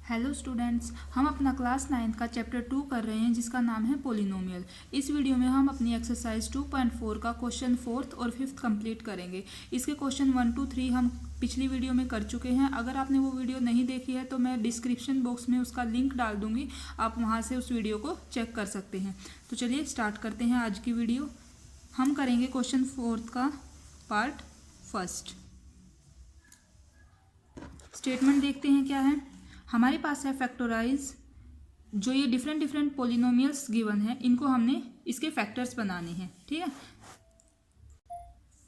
Hello students, हम अपना class 9 का चैप्टर 2 कर रहे हैं जिसका नाम है पोलिनोमियल। इस वीडियो में हम अपनी एक्सरसाइज 2.4 का क्वेश्चन 4th और 5th कंप्लीट करेंगे। इसके क्वेश्चन 1, 2, 3 हम पिछली वीडियो में कर चुके हैं। अगर आपने वो वीडियो नहीं देखी है तो मैं डिस्क्रिप्शन बॉक्स में उसका लिंक डाल दूंगी, आप वहाँ से उस वीडियो को चेक कर सकते हैं। तो चलिए स्टार्ट करते हैं आज की वीडियो। हम करेंगे क्वेश्चन 4th का पार्ट फर्स्ट। स्टेटमेंट देखते हैं क्या है। हमारे पास है फैक्टराइज, जो ये डिफरेंट पोलिनोमियल्स गिवन है, इनको हमने इसके फैक्टर्स बनाने हैं। ठीक है,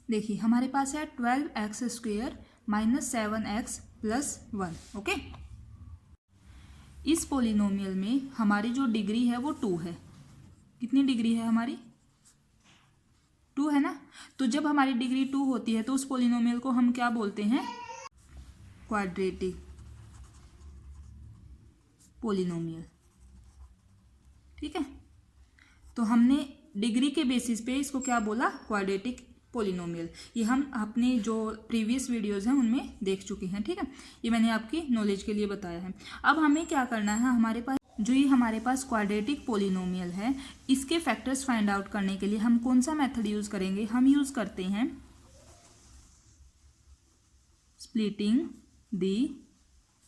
देखिए हमारे पास है 12x² - 7x + 1। ओके, इस पोलिनोमियल में हमारी जो डिग्री है वो 2 है। कितनी डिग्री है हमारी? 2 है ना। तो जब हमारी डिग्री 2 होती है तो उस पोलिनोमियल को हम क्या बोलते हैं? Quadratic polynomial. ठीक है, तो हमने डिग्री के बेसिस पे इसको क्या बोला? Quadratic polynomial. ये हम अपने जो प्रीवियस वीडियोस हैं उनमें देख चुके हैं। ठीक है, ये मैंने आपकी नॉलेज के लिए बताया है। अब हमें क्या करना है, हमारे पास क्वाड्रेटिक पोलिनोमियल है, इसके फैक्टर्स फाइंड आउट करने के लिए हम कौन सा मेथड यूज करेंगे? हम यूज करते हैं splitting the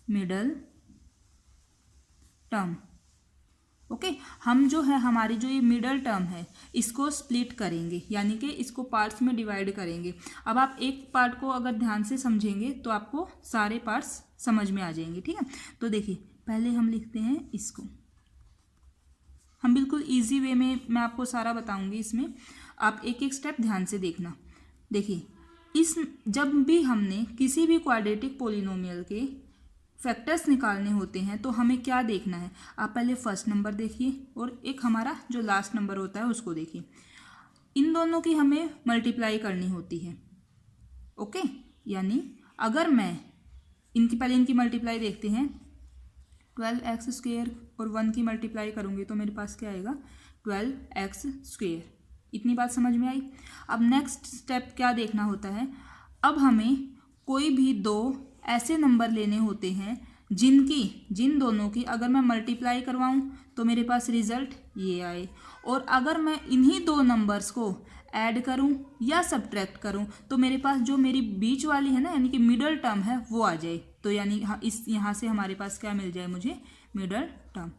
middle term. Okay, हम जो है हमारी जो ये मिडल टर्म है इसको स्प्लिट करेंगे, यानी कि इसको पार्ट्स में डिवाइड करेंगे। अब आप एक पार्ट को अगर ध्यान से समझेंगे तो आपको सारे पार्ट्स समझ में आ जाएंगे। ठीक है, तो देखिए पहले हम लिखते हैं इसको। हम बिल्कुल इजी वे में मैं आपको सारा बताऊंगी, इसमें आप एक एक स्टेप ध्यान से देखना। देखिए जब भी हमने किसी भी क्वाड्रेटिक पोलिनोमियल के फैक्टर्स निकालने होते हैं तो हमें क्या देखना है? आप पहले फर्स्ट नंबर देखिए और एक हमारा जो लास्ट नंबर होता है उसको देखिए। इन दोनों की हमें मल्टीप्लाई करनी होती है। ओके, यानी अगर मैं इनकी मल्टीप्लाई देखते हैं, 12x² और 1 की मल्टीप्लाई करूँगी तो मेरे पास क्या आएगा? 12x²। इतनी बात समझ में आई। अब नेक्स्ट स्टेप क्या देखना होता है? अब हमें कोई भी दो ऐसे नंबर लेने होते हैं जिन दोनों की अगर मैं मल्टीप्लाई करवाऊं तो मेरे पास रिजल्ट ये आए, और अगर मैं इन्हीं दो नंबर्स को ऐड करूं या सब्ट्रैक्ट करूं तो मेरे पास जो मेरी बीच वाली है ना, यानी कि मिडल टर्म है, वो आ जाए। तो यानी यहाँ से हमारे पास क्या मिल जाए मुझे? Middle term.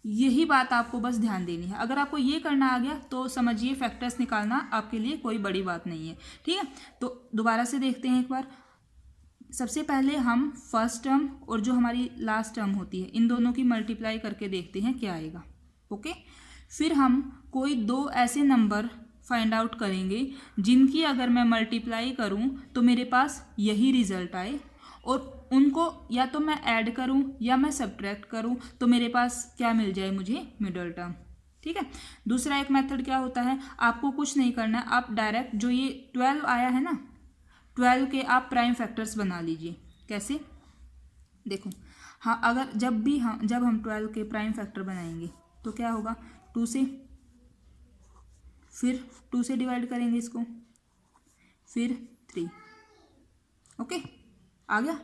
यही बात आपको बस ध्यान देनी है। अगर आपको ये करना आ गया तो समझिए फैक्टर्स निकालना आपके लिए कोई बड़ी बात नहीं है। ठीक है, तो दोबारा से देखते हैं एक बार। सबसे पहले हम फर्स्ट टर्म और जो हमारी लास्ट टर्म होती है इन दोनों की मल्टीप्लाई करके देखते हैं क्या आएगा। ओके, फिर हम कोई दो ऐसे नंबर फाइंड आउट करेंगे जिनकी अगर मैं मल्टीप्लाई करूं तो मेरे पास यही रिजल्ट आए, और उनको या तो मैं ऐड करूं या मैं सब्ट्रैक्ट करूं तो मेरे पास क्या मिल जाए मुझे? Middle term. ठीक है, दूसरा एक मेथड क्या होता है, आपको कुछ नहीं करना, आप डायरेक्ट जो ये 12 आया है ना, 12 के आप प्राइम फैक्टर्स बना लीजिए। कैसे? देखो, हाँ, अगर जब हम 12 के प्राइम फैक्टर बनाएंगे तो क्या होगा? 2 से, फिर 2 से डिवाइड करेंगे इसको, फिर 3। ओके, आ गया।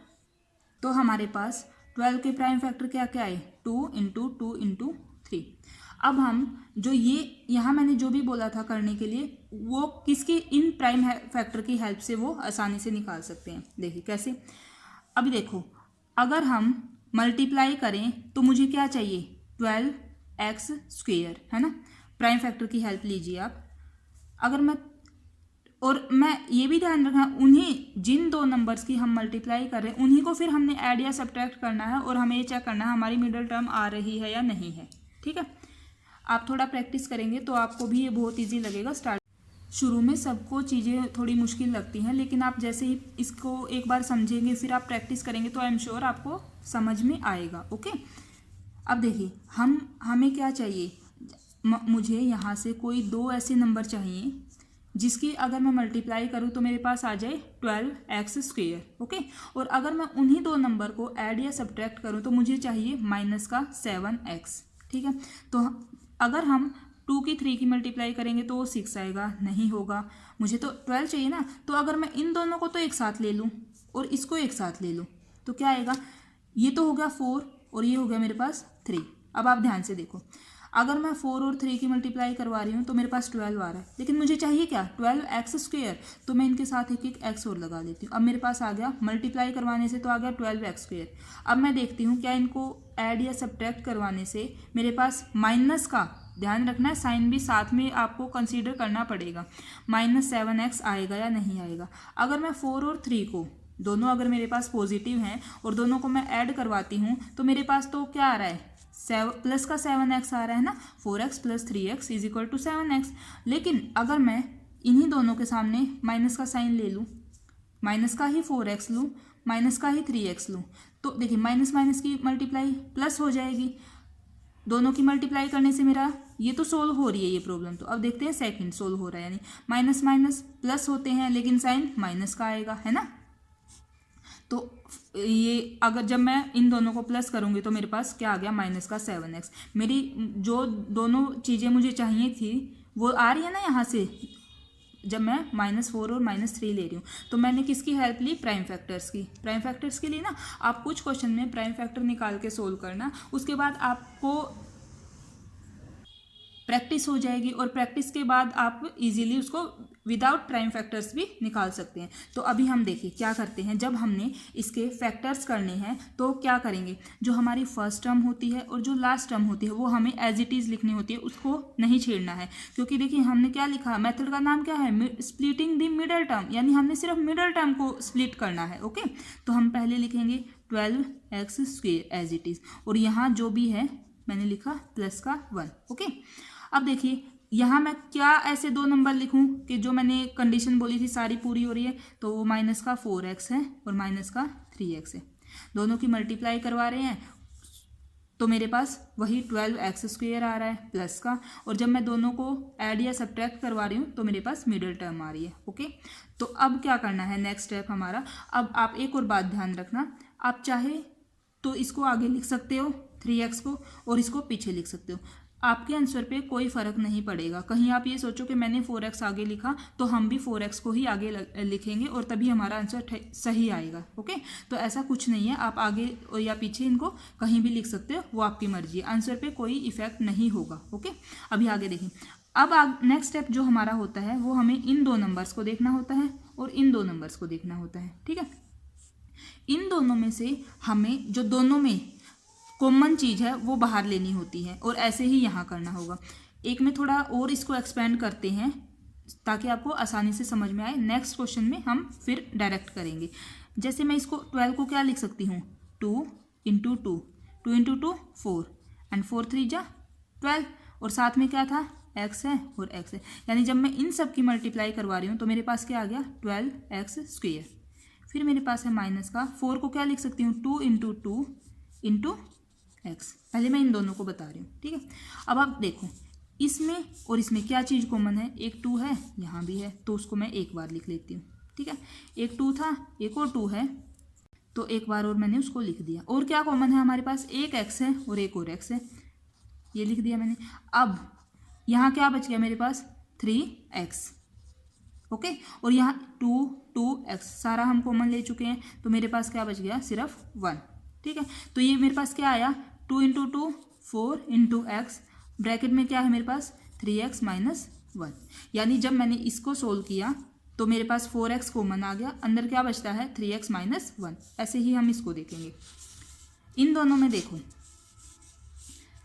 तो हमारे पास 12 के प्राइम फैक्टर क्या क्या आए? 2 × 2 × 3। अब हम जो ये यहाँ मैंने जो भी बोला था करने के लिए, वो किसकी? इन प्राइम फैक्टर की हेल्प से वो आसानी से निकाल सकते हैं। देखिए कैसे। अभी देखो, अगर हम मल्टीप्लाई करें तो मुझे क्या चाहिए? 12x² है ना। प्राइम फैक्टर की हेल्प लीजिए आप। अगर मैं ये भी ध्यान रखना, उन्हीं जिन दो नंबर्स की हम मल्टीप्लाई कर रहे हैं उन्हीं को फिर हमने ऐड या सब्ट्रैक्ट करना है, और हमें ये चेक करना है हमारी मिडल टर्म आ रही है या नहीं है। ठीक है, आप थोड़ा प्रैक्टिस करेंगे तो आपको भी ये बहुत इजी लगेगा। शुरू में सबको चीज़ें थोड़ी मुश्किल लगती हैं, लेकिन आप जैसे ही इसको एक बार समझेंगे फिर आप प्रैक्टिस करेंगे तो आई एम श्योर आपको समझ में आएगा। ओके, अब देखिए हमें क्या चाहिए? मुझे यहाँ से कोई दो ऐसे नंबर चाहिए जिसकी अगर मैं मल्टीप्लाई करूँ तो मेरे पास आ जाए 12x²। ओके, और अगर मैं उन्हीं दो नंबर को ऐड या सब्ट्रैक्ट करूँ तो मुझे चाहिए -7x। ठीक है, तो अगर हम 2 की 3 की मल्टीप्लाई करेंगे तो वो 6 आएगा, नहीं होगा। मुझे तो 12 चाहिए ना, तो अगर मैं इन दोनों को तो एक साथ ले लूँ और इसको एक साथ ले लूँ तो क्या आएगा? ये तो हो गया 4 और ये हो गया मेरे पास 3। अब आप ध्यान से देखो, अगर मैं 4 और 3 की मल्टीप्लाई करवा रही हूँ तो मेरे पास 12 आ रहा है, लेकिन मुझे चाहिए क्या 12x²। तो मैं इनके साथ एक एक x और लगा लेती हूँ। अब मेरे पास आ गया, मल्टीप्लाई करवाने से तो आ गया 12x²। अब मैं देखती हूँ क्या इनको ऐड या सब्ट्रैक्ट करवाने से मेरे पास माइनस का, ध्यान रखना है साइन भी साथ में आपको कंसीडर करना पड़ेगा, -7x आएगा या नहीं आएगा। अगर मैं 4 और 3 को दोनों अगर मेरे पास पॉजिटिव हैं और दोनों को मैं ऐड करवाती हूँ तो मेरे पास तो क्या आ रहा है, प्लस का 7x आ रहा है ना, 4x + 3x = 7x। लेकिन अगर मैं इन्हीं दोनों के सामने माइनस का साइन ले लूँ, माइनस का ही 4x लूँ, माइनस का ही 3x लूँ, तो देखिए माइनस माइनस की मल्टीप्लाई प्लस हो जाएगी। दोनों की मल्टीप्लाई करने से मेरा ये तो सोल्व हो रही है ये प्रॉब्लम। तो अब देखते हैं सेकंड सोल्व हो रहा है, यानी माइनस माइनस प्लस होते हैं लेकिन साइन माइनस का आएगा, है ना। तो ये अगर जब मैं इन दोनों को प्लस करूँगी तो मेरे पास क्या आ गया, माइनस का 7x। मेरी जो दोनों चीज़ें मुझे चाहिए थी वो आ रही है ना यहाँ से, जब मैं -4 और -3 ले रही हूँ तो मैंने किसकी हेल्प ली, प्राइम फैक्टर्स की। प्राइम फैक्टर्स के लिए ना आप कुछ क्वेश्चन में प्राइम फैक्टर निकाल के सोल्व करना, उसके बाद आपको प्रैक्टिस हो जाएगी और प्रैक्टिस के बाद आप इजीली उसको विदाउट प्राइम फैक्टर्स भी निकाल सकते हैं। तो अभी हम देखिए क्या करते हैं, जब हमने इसके फैक्टर्स करने हैं तो क्या करेंगे, जो हमारी फर्स्ट टर्म होती है और जो लास्ट टर्म होती है वो हमें एज इट इज़ लिखनी होती है, उसको नहीं छेड़ना है। क्योंकि देखिए हमने क्या लिखा, मेथड का नाम क्या है, स्प्लिटिंग द मिडल टर्म, यानी हमने सिर्फ मिडल टर्म को स्प्लिट करना है। ओके, तो हम पहले लिखेंगे 12x² एज इट इज़, और यहाँ जो भी है मैंने लिखा प्लस का 1। ओके, अब देखिए यहाँ मैं क्या ऐसे दो नंबर लिखूं कि जो मैंने कंडीशन बोली थी सारी पूरी हो रही है, तो वो माइनस का 4x है और माइनस का 3x है। दोनों की मल्टीप्लाई करवा रहे हैं तो मेरे पास वही 12x² आ रहा है प्लस का, और जब मैं दोनों को ऐड या सब्ट्रैक्ट करवा रही हूँ तो मेरे पास मिडिल टर्म आ रही है। ओके, तो अब क्या करना है, नेक्स्ट स्टेप हमारा, अब आप एक और बात ध्यान रखना, आप चाहे तो इसको आगे लिख सकते हो 3x को और इसको पीछे लिख सकते हो, आपके आंसर पे कोई फ़र्क नहीं पड़ेगा। कहीं आप ये सोचो कि मैंने 4x आगे लिखा तो हम भी 4x को ही आगे लिखेंगे और तभी हमारा आंसर सही आएगा। ओके, तो ऐसा कुछ नहीं है, आप आगे या पीछे इनको कहीं भी लिख सकते हो, वो आपकी मर्जी है, आंसर पे कोई इफेक्ट नहीं होगा। ओके, अभी आगे देखें। अब नेक्स्ट स्टेप जो हमारा होता है वो हमें इन दो नंबर्स को देखना होता है और इन दो नंबर्स को देखना होता है। ठीक है, इन दोनों में से हमें जो दोनों में कॉमन चीज़ है वो बाहर लेनी होती है, और ऐसे ही यहाँ करना होगा। एक में थोड़ा और इसको एक्सपेंड करते हैं ताकि आपको आसानी से समझ में आए, नेक्स्ट क्वेश्चन में हम फिर डायरेक्ट करेंगे। जैसे मैं इसको 12 को क्या लिख सकती हूँ, 2 × 2, 2 × 2 4 एंड 4 3 जा 12, और साथ में क्या था, x है और x है, यानी जब मैं इन सब की मल्टीप्लाई करवा रही हूँ तो मेरे पास क्या आ गया, 12x²। फिर मेरे पास है माइनस का 4 को क्या लिख सकती हूँ, 2 × 2 × x। पहले मैं इन दोनों को बता रही हूँ। ठीक है, अब आप देखो इसमें और इसमें क्या चीज़ कॉमन है, एक 2 है, यहाँ भी है, तो उसको मैं एक बार लिख लेती हूँ। ठीक है, एक 2 था, एक और 2 है, तो एक बार और मैंने उसको लिख दिया। और क्या कॉमन है हमारे पास, एक x है और एक और x है, ये लिख दिया मैंने। अब यहाँ क्या बच गया मेरे पास, 3x। ओके, और यहाँ 2x सारा हम कॉमन ले चुके हैं, तो मेरे पास क्या बच गया, सिर्फ 1। ठीक है, तो ये मेरे पास क्या आया, 2 × 2 4 × x, ब्रैकेट में क्या है मेरे पास, 3x - 1। यानी जब मैंने इसको सोल्व किया तो मेरे पास 4x कॉमन आ गया, अंदर क्या बचता है, 3x - 1। ऐसे ही हम इसको देखेंगे। इन दोनों में देखो,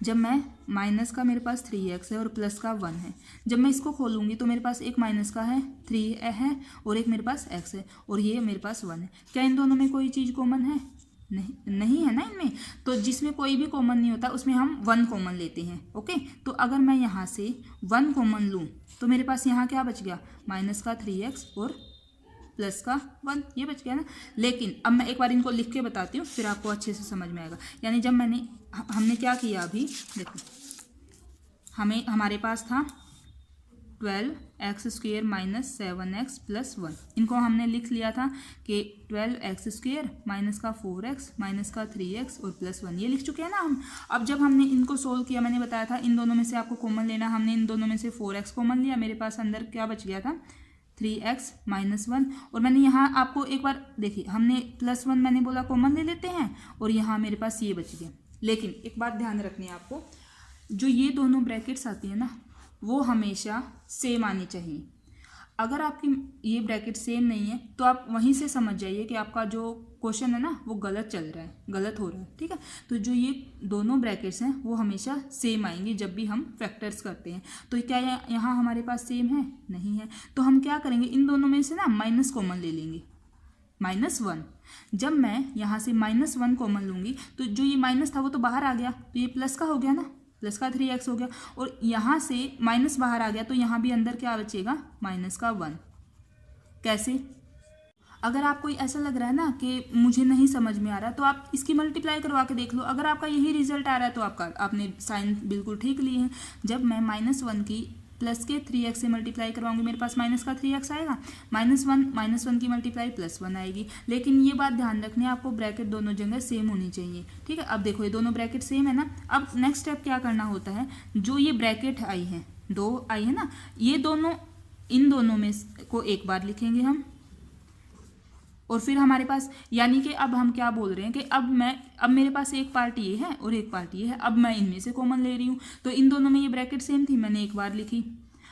जब मैं माइनस का मेरे पास 3x है और प्लस का 1 है, जब मैं इसको खोलूँगी तो मेरे पास एक माइनस का है 3 है और एक मेरे पास x है और ये मेरे पास 1 है। क्या इन दोनों में कोई चीज़ कॉमन है, नहीं है ना इनमें। तो जिसमें कोई भी कॉमन नहीं होता उसमें हम 1 कॉमन लेते हैं। ओके, तो अगर मैं यहाँ से 1 कॉमन लूँ तो मेरे पास यहाँ क्या बच गया, माइनस का 3x और प्लस का 1, ये बच गया ना। लेकिन अब मैं एक बार इनको लिख के बताती हूँ, फिर आपको अच्छे से समझ में आएगा। यानी जब हमने क्या किया, अभी देखो हमारे पास था 12x² - 7x + 1, इनको हमने लिख लिया था कि 12x² माइनस का 4x माइनस का 3x और +1, ये लिख चुके हैं ना हम। अब जब हमने इनको सोल्व किया, मैंने बताया था इन दोनों में से आपको कॉमन लेना, हमने इन दोनों में से 4x कॉमन लिया, मेरे पास अंदर क्या बच गया था, 3x माइनस 1, और मैंने यहाँ आपको एक बार देखिए, हमने +1 मैंने बोला कॉमन ले लेते हैं, और यहाँ मेरे पास ये बच गया। लेकिन एक बात ध्यान रखनी है आपको, जो ये दोनों ब्रैकेट्स आती है ना, वो हमेशा सेम आनी चाहिए। अगर आपकी ये ब्रैकेट सेम नहीं है तो आप वहीं से समझ जाइए कि आपका जो क्वेश्चन है ना वो गलत चल रहा है, गलत हो रहा है, ठीक है। तो जो ये दोनों ब्रैकेट्स हैं वो हमेशा सेम आएंगी जब भी हम फैक्टर्स करते हैं। तो क्या यहाँ हमारे पास सेम है? नहीं है। तो हम क्या करेंगे, इन दोनों में से ना माइनस कॉमन ले लेंगे, -1। जब मैं यहाँ से -1 कॉमन लूँगी तो जो ये माइनस था वो तो बाहर आ गया, तो ये प्लस का हो गया ना, प्लस का 3x हो गया, और यहाँ से माइनस बाहर आ गया तो यहाँ भी अंदर क्या बचेगा, -1। कैसे? अगर आपको ऐसा लग रहा है ना कि मुझे नहीं समझ में आ रहा, तो आप इसकी मल्टीप्लाई करवा के देख लो। अगर आपका यही रिजल्ट आ रहा है तो आपने साइन बिल्कुल ठीक लिए हैं। जब मैं -1 की प्लस के 3x से मल्टीप्लाई करवाऊंगी, मेरे पास माइनस का 3x आएगा, -1 की मल्टीप्लाई +1 आएगी। लेकिन ये बात ध्यान रखनी है आपको, ब्रैकेट दोनों जगह सेम होनी चाहिए, ठीक है। अब देखो ये दोनों ब्रैकेट सेम है ना। अब नेक्स्ट स्टेप क्या करना होता है, जो ये ब्रैकेट आई है, 2 आई है ना, ये दोनों, इन दोनों में को एक बार लिखेंगे हम, और फिर हमारे पास, यानी कि अब हम क्या बोल रहे हैं कि अब मेरे पास एक पार्ट ये है और एक पार्ट ये है, अब मैं इनमें से कॉमन ले रही हूँ। तो इन दोनों में ये ब्रैकेट सेम थी, मैंने एक बार लिखी,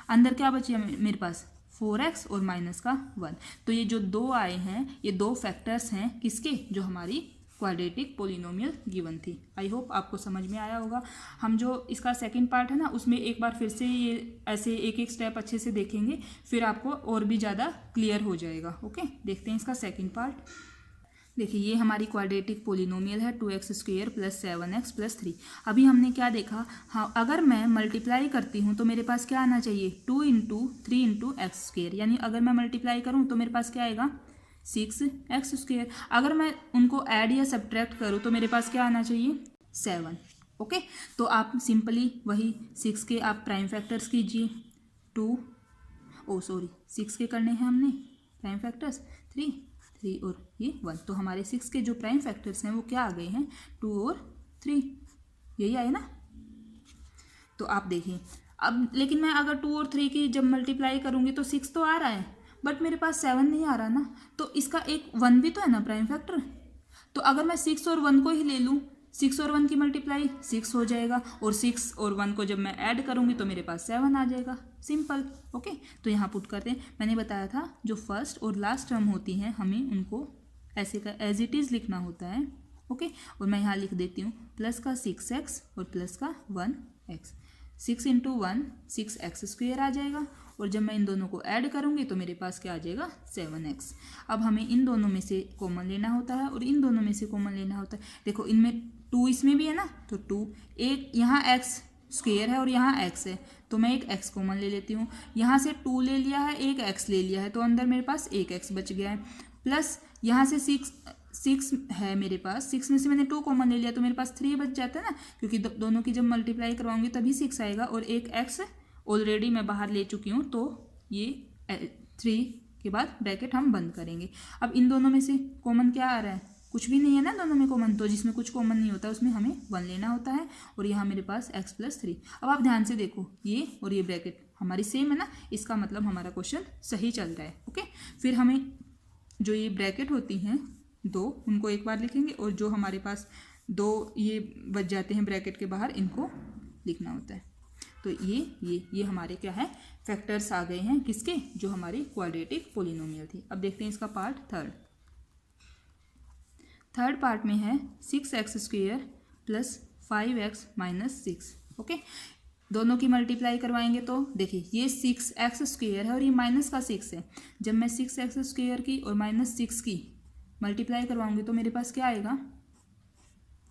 अंदर क्या बची मेरे पास 4x और -1। तो ये जो 2 आए हैं, ये 2 फैक्टर्स हैं किसके, जो हमारी क्वाड्रेटिक पोलिनोमियल गिवन थी। आई होप आपको समझ में आया होगा। हम जो इसका सेकंड पार्ट है ना, उसमें एक बार फिर से ये ऐसे एक एक स्टेप अच्छे से देखेंगे, फिर आपको और भी ज़्यादा क्लियर हो जाएगा। ओके, देखते हैं इसका सेकंड पार्ट। देखिए ये हमारी क्वाड्रेटिक पोलिनोमियल है 2x² + 7x + 3। अभी हमने क्या देखा, हाँ, अगर मैं मल्टीप्लाई करती हूँ तो मेरे पास क्या आना चाहिए, 2 × 3 × x², यानी अगर मैं मल्टीप्लाई करूँ तो मेरे पास क्या आएगा, 6x²। अगर मैं उनको ऐड या सब्ट्रैक्ट करूँ तो मेरे पास क्या आना चाहिए, 7। ओके, तो आप सिंपली वही 6 के आप प्राइम फैक्टर्स कीजिए, 6 के करने हैं हमने प्राइम फैक्टर्स, 3 और ये 1। तो हमारे 6 के जो प्राइम फैक्टर्स हैं वो क्या आ गए हैं, 2 और 3, यही आए ना। तो आप देखिए अब, लेकिन मैं अगर 2 और 3 की जब मल्टीप्लाई करूँगी तो 6 तो आ रहा है, बट मेरे पास 7 नहीं आ रहा ना। तो इसका एक 1 भी तो है ना प्राइम फैक्टर। तो अगर मैं 6 और 1 को ही ले लूँ, 6 और 1 की मल्टीप्लाई 6 हो जाएगा, और 6 और 1 को जब मैं ऐड करूँगी तो मेरे पास 7 आ जाएगा, सिंपल। ओके, तो यहाँ पुट करते हैं। मैंने बताया था जो फर्स्ट और लास्ट टर्म होती हैं हमें उनको ऐसे का एज इट इज़ लिखना होता है। ओके, और मैं यहाँ लिख देती हूँ प्लस का 6x और प्लस का 1x। 6 × 1 6x² आ जाएगा, और जब मैं इन दोनों को ऐड करूँगी तो मेरे पास क्या आ जाएगा, 7x। अब हमें इन दोनों में से कॉमन लेना होता है और इन दोनों में से कॉमन लेना होता है। देखो इनमें 2 इसमें भी है ना, तो 2, एक यहाँ x² है और यहाँ x है, तो मैं एक x कॉमन ले लेती हूँ। यहाँ से 2 ले लिया है, एक x ले लिया है, तो अंदर मेरे पास एक x बच गया है, प्लस यहाँ से 6 है मेरे पास, 6 में से मैंने 2 कॉमन ले लिया तो मेरे पास 3 बच जाता है ना, क्योंकि दोनों की जब मल्टीप्लाई करवाऊंगी तभी 6 आएगा, और एक x ऑलरेडी मैं बाहर ले चुकी हूँ, तो ये 3 के बाद ब्रैकेट हम बंद करेंगे। अब इन दोनों में से कॉमन क्या आ रहा है, कुछ भी नहीं है ना दोनों में कॉमन, तो जिसमें कुछ कॉमन नहीं होता उसमें हमें 1 लेना होता है, और यहाँ मेरे पास x + 3। अब आप ध्यान से देखो, ये और ये ब्रैकेट हमारी सेम है ना, इसका मतलब हमारा क्वेश्चन सही चल रहा है। ओके, फिर हमें जो ये ब्रैकेट होती हैं 2, उनको एक बार लिखेंगे, और जो हमारे पास 2 ये बच जाते हैं ब्रैकेट के बाहर, इनको लिखना होता है। तो ये हमारे क्या है, फैक्टर्स आ गए हैं किसके, जो हमारी क्वाड्रेटिक पोलिनोमियल थी। अब देखते हैं इसका पार्ट थर्ड पार्ट में है 6x² + 5x - 6। ओके, दोनों की मल्टीप्लाई करवाएंगे तो देखिए ये 6x² है और ये माइनस का 6 है। जब मैं 6x² की और -6 की मल्टीप्लाई करवाऊंगी तो मेरे पास क्या आएगा,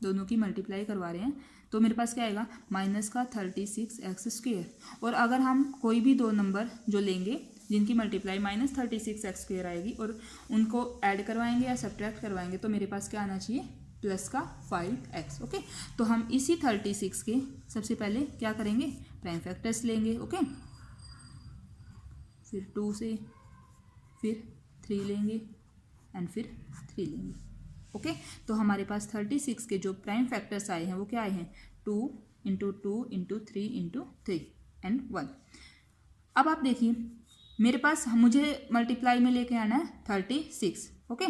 दोनों की मल्टीप्लाई करवा रहे हैं तो मेरे पास क्या आएगा, -36x²। और अगर हम कोई भी 2 नंबर जो लेंगे जिनकी मल्टीप्लाई -36x² आएगी और उनको ऐड करवाएंगे या सब्ट्रैक्ट करवाएंगे तो मेरे पास क्या आना चाहिए, प्लस का 5x। ओके, तो हम इसी 36 के सबसे पहले क्या करेंगे, प्राइम फैक्टर्स लेंगे। ओके, फिर 2 से, फिर 3 लेंगे एंड फिर 3 लेंगे। ओके, तो हमारे पास 36 के जो प्राइम फैक्टर्स आए हैं वो क्या आए हैं, 2 × 2 × 3 × 3 एंड 1। अब आप देखिए मेरे पास मुझे मल्टीप्लाई में लेके आना है 36। ओके,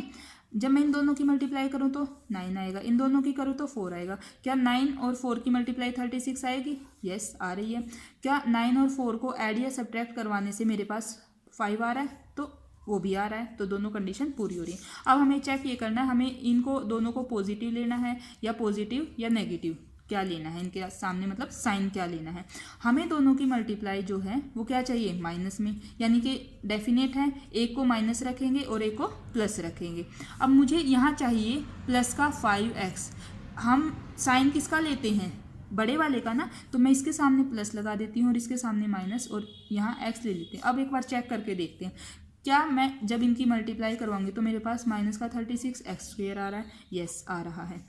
जब मैं इन दोनों की मल्टीप्लाई करूँ तो 9 आएगा, इन दोनों की करूँ तो 4 आएगा। क्या 9 और 4 की मल्टीप्लाई 36 आएगी? यस, आ रही है। क्या 9 और 4 को ऐड या सब्ट्रैक्ट करवाने से मेरे पास 5 आ रहा है? तो वो भी आ रहा है, तो दोनों कंडीशन पूरी हो रही है। अब हमें चेक ये करना है, हमें इनको दोनों को पॉजिटिव लेना है या पॉजिटिव या नेगेटिव क्या लेना है, इनके सामने मतलब साइन क्या लेना है। हमें दोनों की मल्टीप्लाई जो है वो क्या चाहिए? माइनस में, यानी कि डेफिनेट है, एक को माइनस रखेंगे और एक को प्लस रखेंगे। अब मुझे यहाँ चाहिए प्लस का 5x। हम साइन किसका लेते हैं? बड़े वाले का ना, तो मैं इसके सामने प्लस लगा देती हूँ और इसके सामने माइनस, और यहाँ x ले लेते हैं। अब एक बार चेक करके देखते हैं, क्या मैं जब इनकी मल्टीप्लाई करवाऊंगी तो मेरे पास माइनस का 36x² आ रहा है? यस, आ रहा है।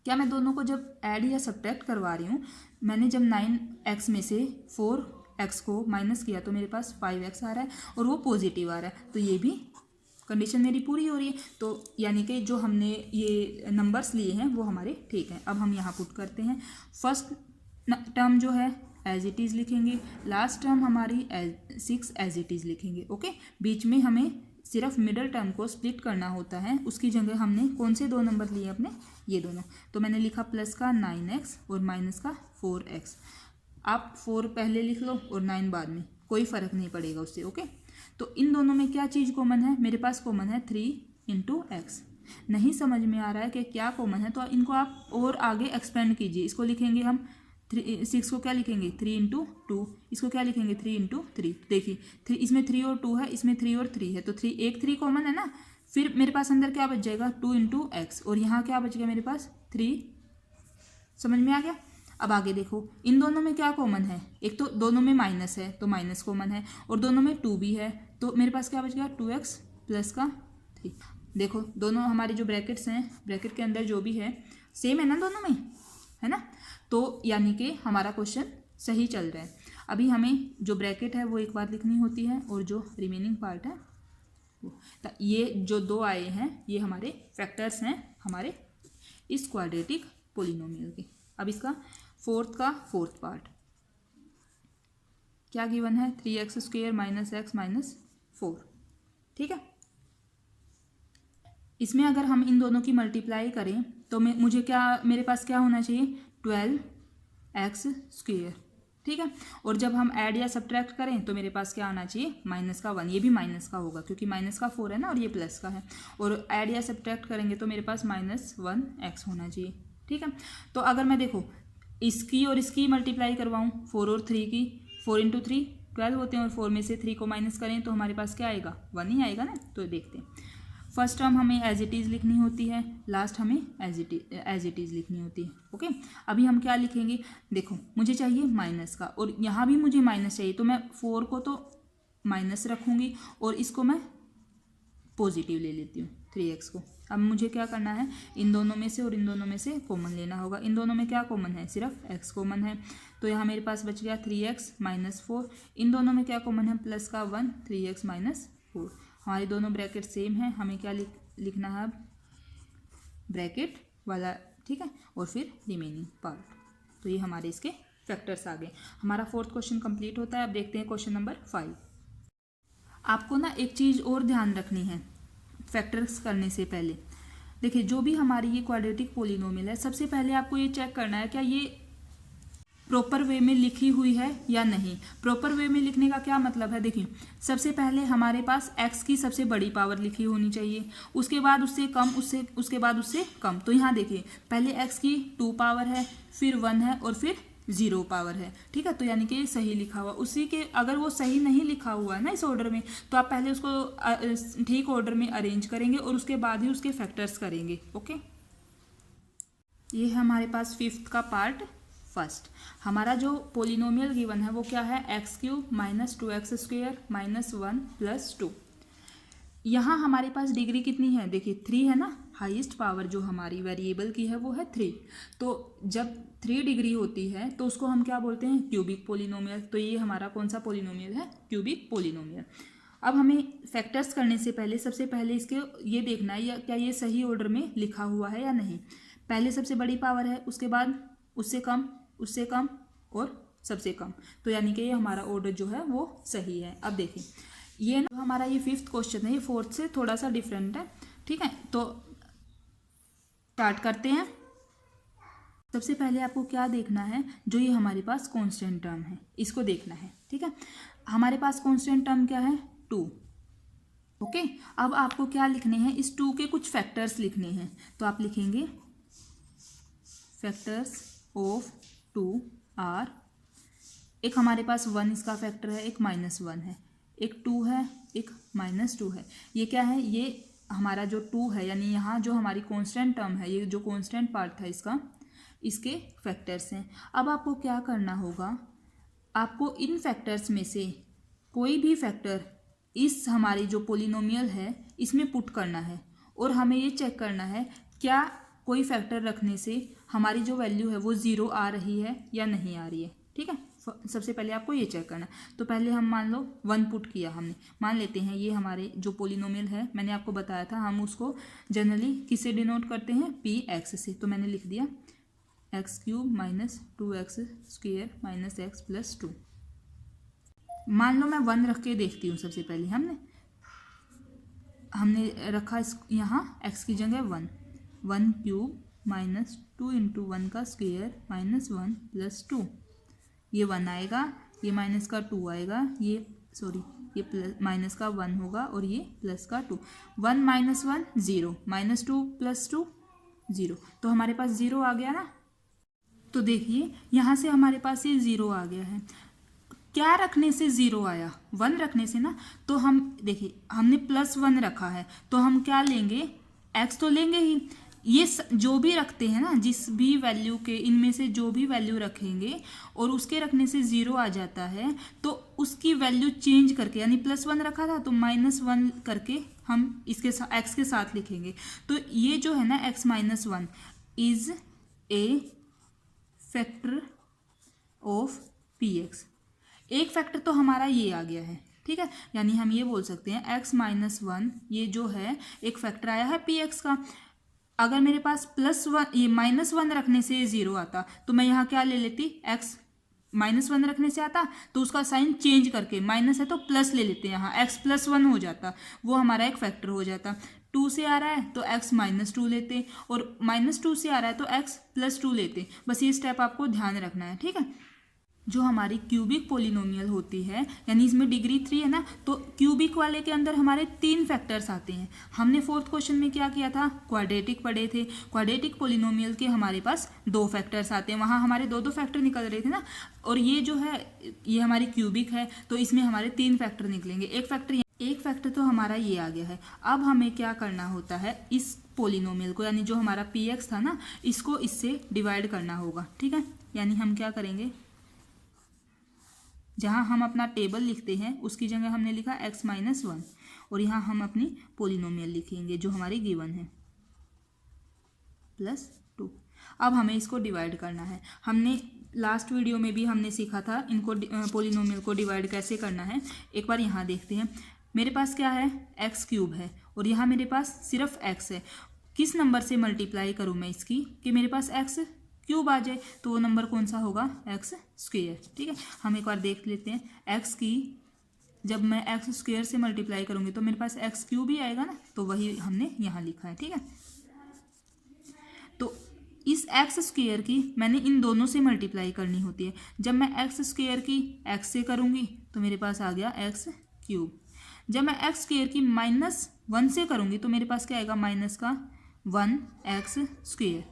क्या मैं दोनों को जब ऐड या सब्ट्रैक्ट करवा रही हूँ, मैंने जब 9x में से 4x को माइनस किया तो मेरे पास 5x आ रहा है और वो पॉजिटिव आ रहा है, तो ये भी कंडीशन मेरी पूरी हो रही है। तो यानी कि जो हमने ये नंबर्स लिए हैं वो हमारे ठीक हैं। अब हम यहाँ पुट करते हैं, फर्स्ट टर्म जो है एज इट इज़ लिखेंगे, लास्ट टर्म हमारी 6 एज इट इज़ लिखेंगे। ओके, बीच में हमें सिर्फ मिडल टर्म को स्प्लिट करना होता है, उसकी जगह हमने कौन से दो नंबर लिए अपने? ये दोनों। तो मैंने लिखा प्लस का 9x और माइनस का 4x। आप 4 पहले लिख लो और 9 बाद में, कोई फ़र्क नहीं पड़ेगा उससे। ओके, तो इन दोनों में क्या चीज़ कॉमन है? मेरे पास कॉमन है 3 × x। नहीं समझ में आ रहा है कि क्या कॉमन है, तो इनको आप और आगे एक्सपेंड कीजिए। इसको लिखेंगे हम 6 को क्या लिखेंगे? 3 × 2। इसको क्या लिखेंगे? 3 × 3। देखिए 3, इसमें 3 और 2 है, इसमें 3 और 3 है, तो 3 कॉमन है ना। फिर मेरे पास अंदर क्या बच जाएगा? 2 × x, और यहाँ क्या बच गया मेरे पास? 3। समझ में आ गया? अब आगे देखो, इन दोनों में क्या कॉमन है? एक तो दोनों में माइनस है तो माइनस कॉमन है, और दोनों में 2 भी है, तो मेरे पास क्या बच गया? 2x प्लस का 3। देखो दोनों हमारे जो ब्रैकेट्स हैं, ब्रैकेट के अंदर जो भी है सेम है ना दोनों में, है ना। तो यानी कि हमारा क्वेश्चन सही चल रहा है। अभी हमें जो ब्रैकेट है वो एक बार लिखनी होती है, और जो रिमेनिंग पार्ट है तो ये जो दो आए हैं ये हमारे फैक्टर्स हैं हमारे इस क्वाड्रेटिक पोलिनोमियल के। अब इसका फोर्थ पार्ट क्या गिवन है? 3x² - x - 4। ठीक है, इसमें अगर हम इन दोनों की मल्टीप्लाई करें तो मुझे क्या, मेरे पास क्या होना चाहिए? 12x²। ठीक है, और जब हम ऐड या सब्ट्रैक्ट करें तो मेरे पास क्या आना चाहिए? -1। ये भी माइनस का होगा क्योंकि माइनस का 4 है ना, और ये प्लस का है, और ऐड या सब्ट्रैक्ट करेंगे तो मेरे पास -1x होना चाहिए। ठीक है, तो अगर मैं देखो इसकी और इसकी मल्टीप्लाई करवाऊँ, 4 और 3 की, 4 × 3 12 होते हैं, और 4 में से 3 को माइनस करें तो हमारे पास क्या आएगा? 1 ही आएगा ना। तो देखते हैं, फर्स्ट टर्म हमें एज इट इज़ लिखनी होती है, लास्ट हमें एज इट इज़ लिखनी होती है। ओके, अभी हम क्या लिखेंगे? देखो मुझे चाहिए माइनस का, और यहाँ भी मुझे माइनस चाहिए, तो मैं 4 को तो माइनस रखूँगी और इसको मैं पॉजिटिव ले लेती हूँ 3x को। अब मुझे क्या करना है? इन दोनों में से और इन दोनों में से कॉमन लेना होगा। इन दोनों में क्या कॉमन है? सिर्फ x कॉमन है, तो यहाँ मेरे पास बच गया 3x - 4। इन दोनों में क्या कॉमन है? प्लस का 1, 3x - 4। हमारे दोनों ब्रैकेट सेम है, हमें क्या लिखना है? अब ब्रैकेट वाला, ठीक है, और फिर रिमेनिंग पार्ट। तो ये हमारे इसके फैक्टर्स आ गए। हमारा फोर्थ क्वेश्चन कंप्लीट होता है। अब देखते हैं क्वेश्चन नंबर 5। आपको ना एक चीज़ और ध्यान रखनी है फैक्टर्स करने से पहले। देखिए जो भी हमारी ये क्वाड्रेटिक पोलिनोमियल है, सबसे पहले आपको ये चेक करना है क्या ये प्रॉपर वे में लिखी हुई है या नहीं। प्रॉपर वे में लिखने का क्या मतलब है? देखिए सबसे पहले हमारे पास x की सबसे बड़ी पावर लिखी होनी चाहिए, उसके बाद उससे कम, उसके बाद उससे कम। तो यहाँ देखिए पहले x की 2 पावर है, फिर 1 है, और फिर 0 पावर है। ठीक है, तो यानी कि सही लिखा हुआ। उसी के अगर वो सही नहीं लिखा हुआ है ना इस ऑर्डर में, तो आप पहले उसको ठीक ऑर्डर में अरेंज करेंगे और उसके बाद ही उसके फैक्टर्स करेंगे। ओके, ये है हमारे पास 5th का पार्ट। फर्स्ट हमारा जो पोलिनोमियल गिवन है वो क्या है? x³ - 2x² - 1 + 2। यहाँ हमारे पास डिग्री कितनी है? देखिए 3 है ना, हाईएस्ट पावर जो हमारी वेरिएबल की है वो है 3। तो जब 3 डिग्री होती है तो उसको हम क्या बोलते हैं? Cubic polynomial. तो ये हमारा कौन सा पोलिनोमियल है? Cubic polynomial. अब हमें फैक्टर्स करने से पहले सबसे पहले इसके ये देखना है या क्या ये सही ऑर्डर में लिखा हुआ है या नहीं। पहले सबसे बड़ी पावर है, उसके बाद उससे कम और सबसे कम। तो यानी कि ये हमारा ऑर्डर जो है वो सही है। अब देखिए ये ना हमारा ये 5th क्वेश्चन है, ये 4th से थोड़ा सा डिफरेंट है, ठीक है। तो स्टार्ट करते हैं। सबसे पहले आपको क्या देखना है, जो ये हमारे पास कांस्टेंट टर्म है इसको देखना है, ठीक है। हमारे पास कांस्टेंट टर्म क्या है, 2। ओके, अब आपको क्या लिखने हैं, इस 2 के कुछ फैक्टर्स लिखने हैं। तो आप लिखेंगे फैक्टर्स ऑफ 2 आर, एक हमारे पास 1 इसका फैक्टर है, एक -1 है, एक 2 है, एक -2 है। ये क्या है, ये हमारा जो 2 है, यानी यहाँ जो हमारी कांस्टेंट टर्म है, ये जो कांस्टेंट पार्ट था इसका, इसके फैक्टर्स हैं। अब आपको क्या करना होगा, आपको इन फैक्टर्स में से कोई भी फैक्टर इस हमारी जो पोलिनोमियल है इसमें पुट करना है, और हमें ये चेक करना है क्या कोई फैक्टर रखने से हमारी जो वैल्यू है वो 0 आ रही है या नहीं आ रही है, ठीक है। सबसे पहले आपको ये चेक करना है। तो पहले हम मान लो 1 पुट किया हमने, मान लेते हैं ये हमारे जो पोलिनोमियल है, मैंने आपको बताया था हम उसको जनरली किससे डिनोट करते हैं, px से। तो मैंने लिख दिया x³ - 2x² - x + 2। मान लो मैं 1 रख के देखती हूँ। सबसे पहले हमने रखा इस यहाँ x की जगह 1, 1³ - 2 × 1 का स्क्वायर -1 + 2, ये 1 आएगा, ये माइनस का 2 आएगा, ये प्लस माइनस का 1 होगा और ये प्लस का 2। 1 - 1 0, -2 + 2 0, तो हमारे पास 0 आ गया ना। तो देखिए यहाँ से हमारे पास ये 0 आ गया है। क्या रखने से 0 आया, 1 रखने से ना। तो हम देखिए हमने +1 रखा है, तो हम क्या लेंगे, x तो लेंगे ही। ये जो भी रखते हैं ना, जिस भी वैल्यू के इनमें से जो भी वैल्यू रखेंगे और उसके रखने से 0 आ जाता है, तो उसकी वैल्यू चेंज करके, यानी +1 रखा था तो -1 करके हम इसके साथ x के साथ लिखेंगे। तो ये जो है ना x - 1 is a factor of px। एक फैक्टर तो हमारा ये आ गया है, ठीक है। यानी हम ये बोल सकते हैं x - 1 ये जो है एक फैक्टर आया है px का। अगर मेरे पास +1 ये -1 रखने से 0 आता, तो मैं यहाँ क्या ले लेती, x -1 रखने से आता तो उसका साइन चेंज करके, माइनस है तो प्लस ले लेते हैं, यहाँ x +1 हो जाता, वो हमारा एक फैक्टर हो जाता। 2 से आ रहा है तो x -2 लेते, और -2 से आ रहा है तो x +2 लेते। बस ये स्टेप आपको ध्यान रखना है, ठीक है। जो हमारी क्यूबिक पोलिनोमियल होती है, यानी इसमें डिग्री 3 है ना, तो क्यूबिक वाले के अंदर हमारे 3 फैक्टर्स आते हैं। हमने 4th क्वेश्चन में क्या किया था, क्वाड्रेटिक पढ़े थे। क्वाड्रेटिक पोलिनोमियल के हमारे पास 2 फैक्टर्स आते हैं, वहाँ हमारे 2 फैक्टर निकल रहे थे ना। और ये जो है ये हमारी क्यूबिक है, तो इसमें हमारे 3 फैक्टर निकलेंगे। एक फैक्टर तो हमारा ये आ गया है। अब हमें क्या करना होता है, इस पोलिनोमियल को, यानी जो हमारा px था ना, इसको इससे डिवाइड करना होगा, ठीक है। यानी हम क्या करेंगे, जहाँ हम अपना टेबल लिखते हैं उसकी जगह हमने लिखा x - 1, और यहाँ हम अपनी पोलिनोमियल लिखेंगे जो हमारी गिवन है +2। अब हमें इसको डिवाइड करना है। हमने लास्ट वीडियो में भी हमने सीखा था इनको पोलिनोमियल को डिवाइड कैसे करना है। एक बार यहाँ देखते हैं। मेरे पास क्या है, x³ है, और यहाँ मेरे पास सिर्फ x है। किस नंबर से मल्टीप्लाई करूँ मैं इसकी कि मेरे पास x³ आ जाए, तो वो नंबर कौन सा होगा, x², ठीक है। हम एक बार देख लेते हैं, x की जब मैं x² से मल्टीप्लाई करूँगी तो मेरे पास x³ ही आएगा ना, तो वही हमने यहाँ लिखा है, ठीक है। तो इस x² की मैंने इन दोनों से मल्टीप्लाई करनी होती है। जब मैं x² की x से करूँगी तो मेरे पास आ गया x³। जब मैं x² की -1 से करूँगी तो मेरे पास क्या आएगा, -1x²।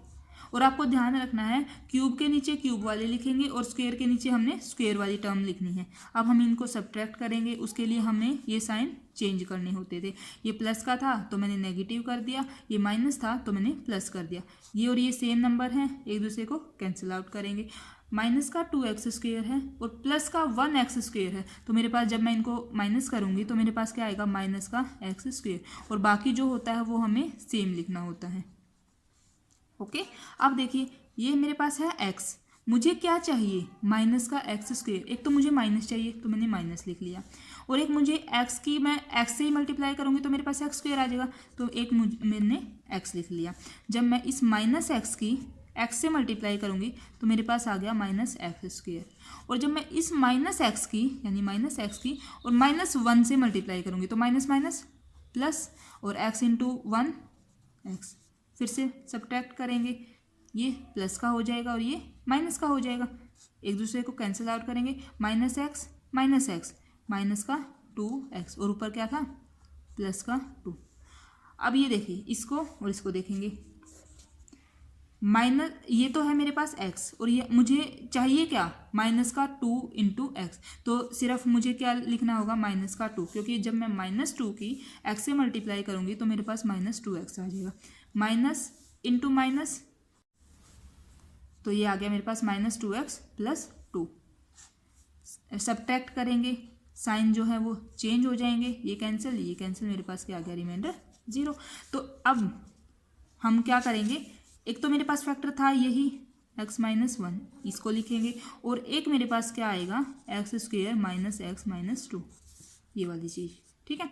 और आपको ध्यान रखना है, क्यूब के नीचे क्यूब वाले लिखेंगे और स्क्वायर के नीचे हमने स्क्वायर वाली टर्म लिखनी है। अब हम इनको सब्ट्रैक्ट करेंगे, उसके लिए हमें ये साइन चेंज करने होते थे। ये प्लस का था तो मैंने नेगेटिव कर दिया, ये माइनस था तो मैंने प्लस कर दिया। ये और ये सेम नंबर हैं, एक दूसरे को कैंसिल आउट करेंगे। माइनस का 2x² है और प्लस का 1x² है, तो मेरे पास जब मैं इनको माइनस करूँगी तो मेरे पास क्या आएगा, माइनस का x², और बाकी जो होता है वो हमें सेम लिखना होता है। ओके, अब देखिए ये मेरे पास है x, मुझे क्या चाहिए, माइनस का x²। एक तो मुझे माइनस चाहिए तो मैंने माइनस लिख लिया, और एक मुझे x की मैं x से ही मल्टीप्लाई करूँगी तो मेरे पास x² आ जाएगा, तो एक मैंने x लिख लिया। जब मैं इस -x की एक्स से मल्टीप्लाई करूँगी तो मेरे पास आ गया माइनस एक्स स्क्वेयर। और जब मैं इस माइनस एक्स की यानी माइनस एक्स की और -1 से मल्टीप्लाई करूँगी तो माइनस माइनस प्लस और x इंटू 1 एक्स, फिर से सब्ट्रैक्ट करेंगे, ये प्लस का हो जाएगा और ये माइनस का हो जाएगा, एक दूसरे को कैंसिल आउट करेंगे, माइनस एक्स माइनस का 2x और ऊपर क्या था प्लस का 2। अब ये देखिए इसको और इसको देखेंगे, माइनस ये तो है मेरे पास x और ये मुझे चाहिए क्या माइनस का 2 इंटू एक्स, तो सिर्फ मुझे क्या लिखना होगा माइनस का 2, क्योंकि जब मैं -2 की x से मल्टीप्लाई करूँगी तो मेरे पास -2x आ जाएगा, माइनस इंटू माइनस, तो ये आ गया मेरे पास -2x प्लस 2। सब्ट्रैक्ट करेंगे, साइन जो है वो चेंज हो जाएंगे, ये कैंसिल, मेरे पास क्या आ गया रिमाइंडर 0। तो अब हम क्या करेंगे, एक तो मेरे पास फैक्टर था यही x-1, इसको लिखेंगे, और एक मेरे पास क्या आएगा x square minus x minus 2, ये वाली चीज़, ठीक है।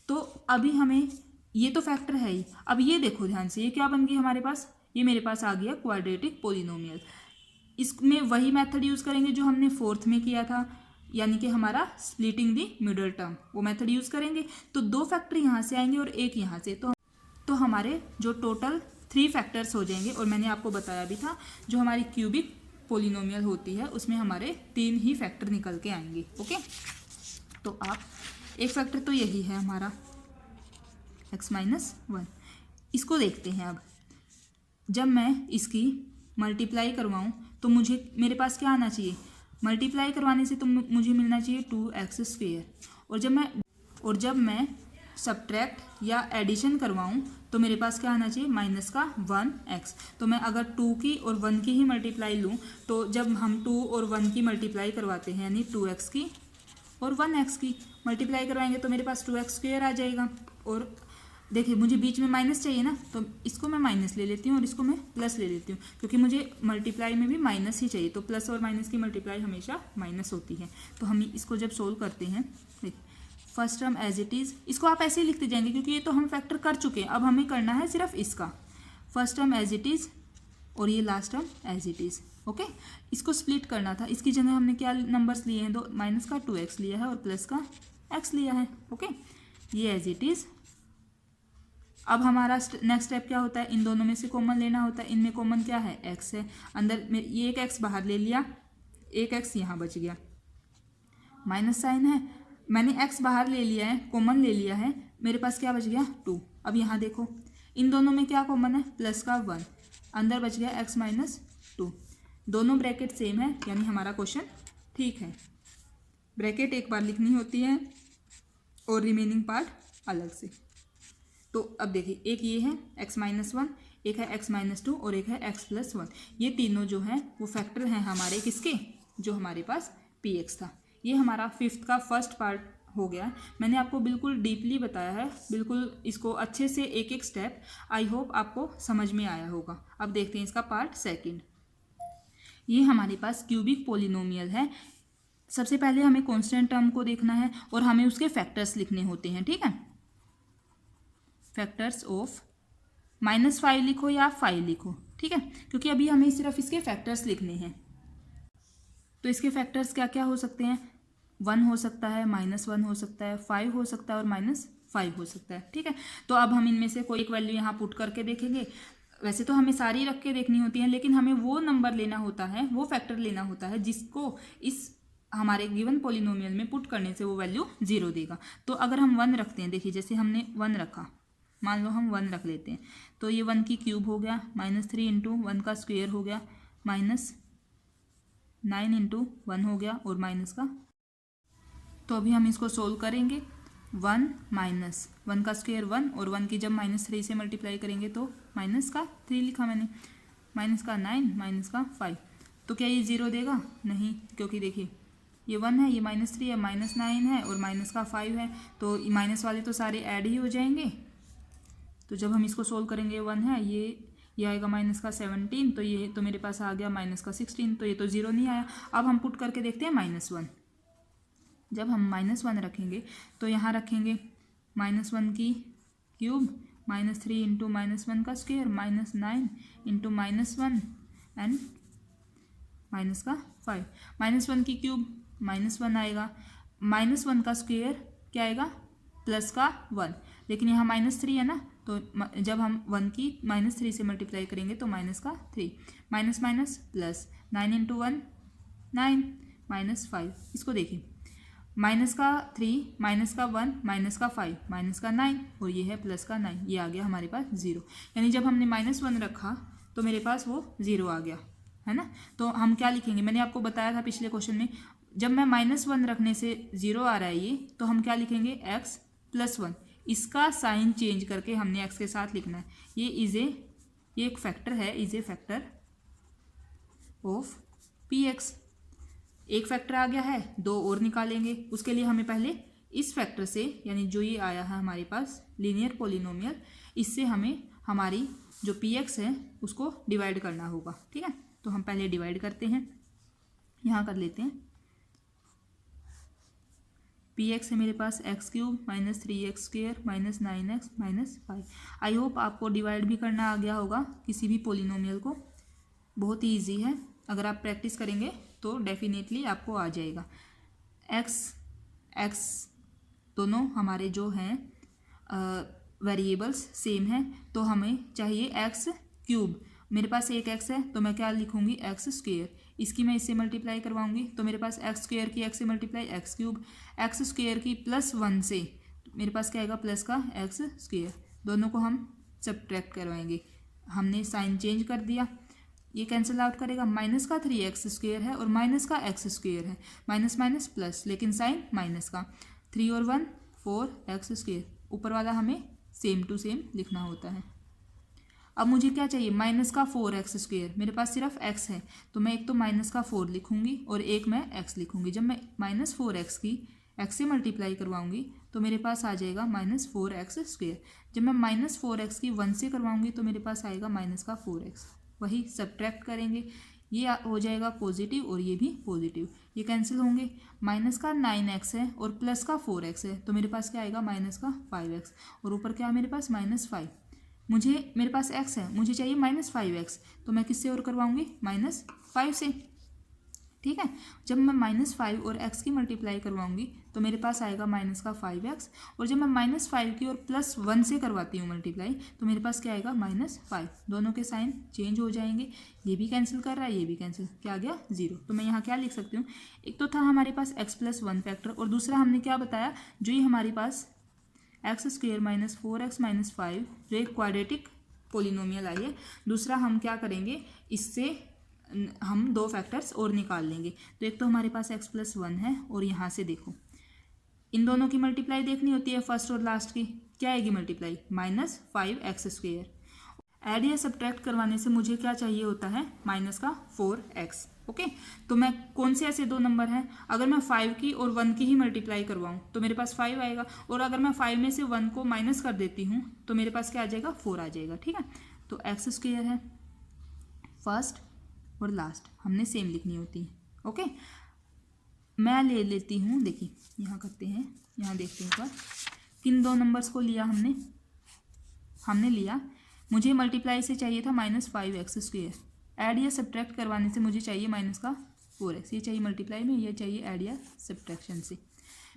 तो अभी हमें ये तो फैक्टर है ही, अब ये देखो ध्यान से, ये क्या बन गई हमारे पास, ये मेरे पास आ गया क्वाड्रेटिक पोलिनोमियल। इसमें वही मेथड यूज़ करेंगे जो हमने 4th में किया था, यानी कि हमारा स्प्लिटिंग दी मिडल टर्म, वो मेथड यूज़ करेंगे। तो 2 फैक्टर यहाँ से आएंगे और एक यहाँ से, तो हमारे जो टोटल 3 फैक्टर्स हो जाएंगे। और मैंने आपको बताया भी था जो हमारी क्यूबिक पोलिनोमियल होती है उसमें हमारे 3 ही फैक्टर निकल के आएंगे। ओके, तो आप एक फैक्टर तो यही है हमारा x-1, इसको देखते हैं। अब जब मैं इसकी मल्टीप्लाई करवाऊँ तो मेरे पास क्या आना चाहिए, मल्टीप्लाई करवाने से तो मुझे मिलना चाहिए 2x स्क्वेयर, और जब मैं सब्ट्रैक्ट या एडिशन करवाऊँ तो मेरे पास क्या आना चाहिए माइनस का 1x। तो मैं अगर 2 की और 1 की ही मल्टीप्लाई लूँ तो जब हम 2 और 1 की मल्टीप्लाई करवाते हैं यानी 2x की और 1x की मल्टीप्लाई करवाएंगे तो मेरे पास 2x स्क्वेयर आ जाएगा। और देखिए मुझे बीच में माइनस चाहिए ना, तो इसको मैं माइनस ले लेती हूँ और इसको मैं प्लस ले लेती हूँ, क्योंकि मुझे मल्टीप्लाई में भी माइनस ही चाहिए, तो प्लस और माइनस की मल्टीप्लाई हमेशा माइनस होती है। तो हम इसको जब सोल्व करते हैं, first term as it is, इसको आप ऐसे ही लिखते जाएंगे क्योंकि ये तो हम फैक्टर कर चुके हैं, अब हमें करना है सिर्फ इसका first term as it is और ये last term as it is. Okay, इसको स्प्लिट करना था, इसकी जगह हमने क्या नंबर्स लिए हैं, दो माइनस का 2x लिया है और प्लस का x लिया है। ओके, ये एज इट इज़। अब हमारा नेक्स्ट स्टेप क्या होता है, इन दोनों में से कॉमन लेना होता है, इनमें कॉमन क्या है x है, अंदर में ये एक x बाहर ले लिया, एक x यहाँ बच गया, माइनस साइन है, मैंने x बाहर ले लिया है, कॉमन ले लिया है, मेरे पास क्या बच गया 2। अब यहाँ देखो इन दोनों में क्या कॉमन है, प्लस का 1, अंदर बच गया x-2, दोनों ब्रैकेट सेम है, यानी हमारा क्वेश्चन ठीक है। ब्रैकेट एक बार लिखनी होती है और रिमेनिंग पार्ट अलग से। तो अब देखिए एक ये है x-1, एक है x-2 और एक है x+1, ये तीनों जो हैं वो फैक्टर हैं हमारे किसके, जो हमारे पास px था। ये हमारा 5th का फर्स्ट पार्ट हो गया। मैंने आपको बिल्कुल डीपली बताया है, बिल्कुल इसको अच्छे से एक एक स्टेप, आई होप आपको समझ में आया होगा। अब देखते हैं इसका पार्ट सेकंड। ये हमारे पास क्यूबिक पोलिनोमियल है। सबसे पहले हमें कांस्टेंट टर्म को देखना है और हमें उसके फैक्टर्स लिखने होते हैं, ठीक है। फैक्टर्स ऑफ -5 लिखो या 5 लिखो, ठीक है, क्योंकि अभी हमें सिर्फ इसके फैक्टर्स लिखने हैं। तो इसके फैक्टर्स क्या क्या हो सकते हैं, 1 हो सकता है, -1 हो सकता है, 5 हो सकता है और -5 हो सकता है, ठीक है। तो अब हम इनमें से कोई एक वैल्यू यहाँ पुट करके देखेंगे। वैसे तो हमें सारी रख के देखनी होती है, लेकिन हमें वो नंबर लेना होता है, वो फैक्टर लेना होता है जिसको इस हमारे गिवन पोलिनोमियल में पुट करने से वो वैल्यू 0 देगा। तो अगर हम 1 रखते हैं, देखिए जैसे हमने 1 रखा, मान लो हम 1 रख लेते हैं, तो ये 1 की क्यूब हो गया, -3 इंटू 1 का स्क्वेयर हो गया, -9 इंटू 1 हो गया और माइनस का। तो अभी हम इसको सोल्व करेंगे, 1 माइनस 1 का स्क्वेयर 1 और 1 की जब -3 से मल्टीप्लाई करेंगे तो माइनस का 3 लिखा मैंने, माइनस का 9 माइनस का 5। तो क्या ये 0 देगा, नहीं, क्योंकि देखिए ये 1 है, ये -3 है, -9 है और माइनस का 5 है, तो माइनस वाले तो सारे ऐड ही हो जाएंगे। तो जब हम इसको सोल्व करेंगे, 1 है, ये आएगा माइनस का 17, तो ये तो मेरे पास आ गया माइनस का 16, तो ये तो 0 नहीं आया। अब हम पुट करके देखते हैं -1। जब हम -1 रखेंगे तो यहाँ रखेंगे -1 की क्यूब, -3 इंटू -1 का स्क्वेयर, -9 इंटू -1 एंड माइनस का 5, -1 की क्यूब -1 आएगा, -1 का स्क्वायर क्या आएगा प्लस का 1, लेकिन यहाँ -3 है ना, तो जब हम 1 की -3 से मल्टीप्लाई करेंगे तो माइनस का 3, माइनस माइनस प्लस, 9 इंटू 1 9, -5, इसको देखिए माइनस का 3 माइनस का 1 माइनस का 5 माइनस का 9 और ये है प्लस का 9, ये आ गया हमारे पास 0, यानी जब हमने -1 रखा तो मेरे पास वो 0 आ गया, है ना। तो हम क्या लिखेंगे, मैंने आपको बताया था पिछले क्वेश्चन में, जब मैं -1 रखने से 0 आ रहा है ये, तो हम क्या लिखेंगे x + 1, इसका साइन चेंज करके हमने x के साथ लिखना है। ये एक फैक्टर है, is a factor of px, एक फैक्टर आ गया है, 2 और निकालेंगे, उसके लिए हमें पहले इस फैक्टर से, यानी जो ये आया है हमारे पास लीनियर पॉलिनोमियल, इससे हमें हमारी जो px है उसको डिवाइड करना होगा, ठीक है। तो हम पहले डिवाइड करते हैं, यहाँ कर लेते हैं, px है मेरे पास x³ - 3x² - 9x - 5। I hope आपको डिवाइड भी करना आ गया होगा किसी भी पॉलिनोमियल को, बहुत ही ईजी है, अगर आप प्रैक्टिस करेंगे तो डेफिनेटली आपको आ जाएगा। x दोनों हमारे जो हैं वेरिएबल्स सेम हैं, तो हमें चाहिए x³, मेरे पास एक x है तो मैं क्या लिखूंगी x², इसकी मैं इससे मल्टीप्लाई करवाऊंगी तो मेरे पास x² की x से मल्टीप्लाई x³, x² की +1 से मेरे पास क्या आएगा प्लस का x², दोनों को हम सब्ट्रैक्ट करवाएंगे, हमने साइन चेंज कर दिया, ये कैंसिल आउट करेगा, माइनस का 3x² है और माइनस का x² है, माइनस माइनस प्लस, लेकिन साइन माइनस का, 3 और 1 4x², ऊपर वाला हमें सेम टू सेम लिखना होता है। अब मुझे क्या चाहिए, माइनस का 4x², मेरे पास सिर्फ x है तो मैं एक तो माइनस का 4 लिखूंगी और एक मैं x लिखूंगी, जब मैं -4x की x से मल्टीप्लाई करवाऊंगी तो मेरे पास आ जाएगा -4x², जब मैं -4x की 1 से करवाऊंगी तो मेरे पास आएगा माइनस का 4x, वही सब्ट्रैक्ट करेंगे, ये हो जाएगा पॉजिटिव और ये भी पॉजिटिव, ये कैंसिल होंगे, माइनस का 9x है और प्लस का 4x है तो मेरे पास क्या आएगा माइनस का 5x, और ऊपर क्या है मेरे पास -5, मेरे पास x है, मुझे चाहिए -5x, तो मैं किससे और करवाऊंगी -5 से, ठीक है। जब मैं -5 और x की मल्टीप्लाई करवाऊंगी तो मेरे पास आएगा माइनस का 5x, और जब मैं -5 की और +1 से करवाती हूँ मल्टीप्लाई तो मेरे पास क्या आएगा -5, दोनों के साइन चेंज हो जाएंगे, ये भी कैंसिल कर रहा है, ये भी कैंसिल, क्या आ गया 0। तो मैं यहाँ क्या लिख सकती हूँ, एक तो था हमारे पास x + 1 फैक्टर, और दूसरा हमने क्या बताया, जो ये हमारे पास x² - 4x - 5 जो एक क्वाड्रेटिक पोलिनोमियल आई है, दूसरा हम क्या करेंगे, इससे हम 2 फैक्टर्स और निकाल लेंगे। तो एक तो हमारे पास x + 1 है, और यहाँ से देखो इन दोनों की मल्टीप्लाई देखनी होती है, फर्स्ट और लास्ट की, क्या आएगी मल्टीप्लाई -5x², ऐड या सब्ट्रैक्ट करवाने से मुझे क्या चाहिए होता है माइनस का 4x, ओके। तो मैं कौन से ऐसे 2 नंबर हैं, अगर मैं 5 की और 1 की ही मल्टीप्लाई करवाऊँ तो मेरे पास 5 आएगा, और अगर मैं 5 में से 1 को माइनस कर देती हूँ तो मेरे पास क्या आ जाएगा 4 आ जाएगा, ठीक है। तो x² है, फर्स्ट और लास्ट हमने सेम लिखनी होती है, ओके। मैं ले लेती हूँ, देखिए यहाँ करते हैं, यहाँ देखते हैं एक बार किन 2 नंबर्स को लिया हमने लिया, मुझे मल्टीप्लाई से चाहिए था -5x², ऐड या सब्ट्रैक्ट करवाने से मुझे चाहिए माइनस का 4x, ये चाहिए मल्टीप्लाई में, ये चाहिए ऐड या सब्ट्रैक्शन से,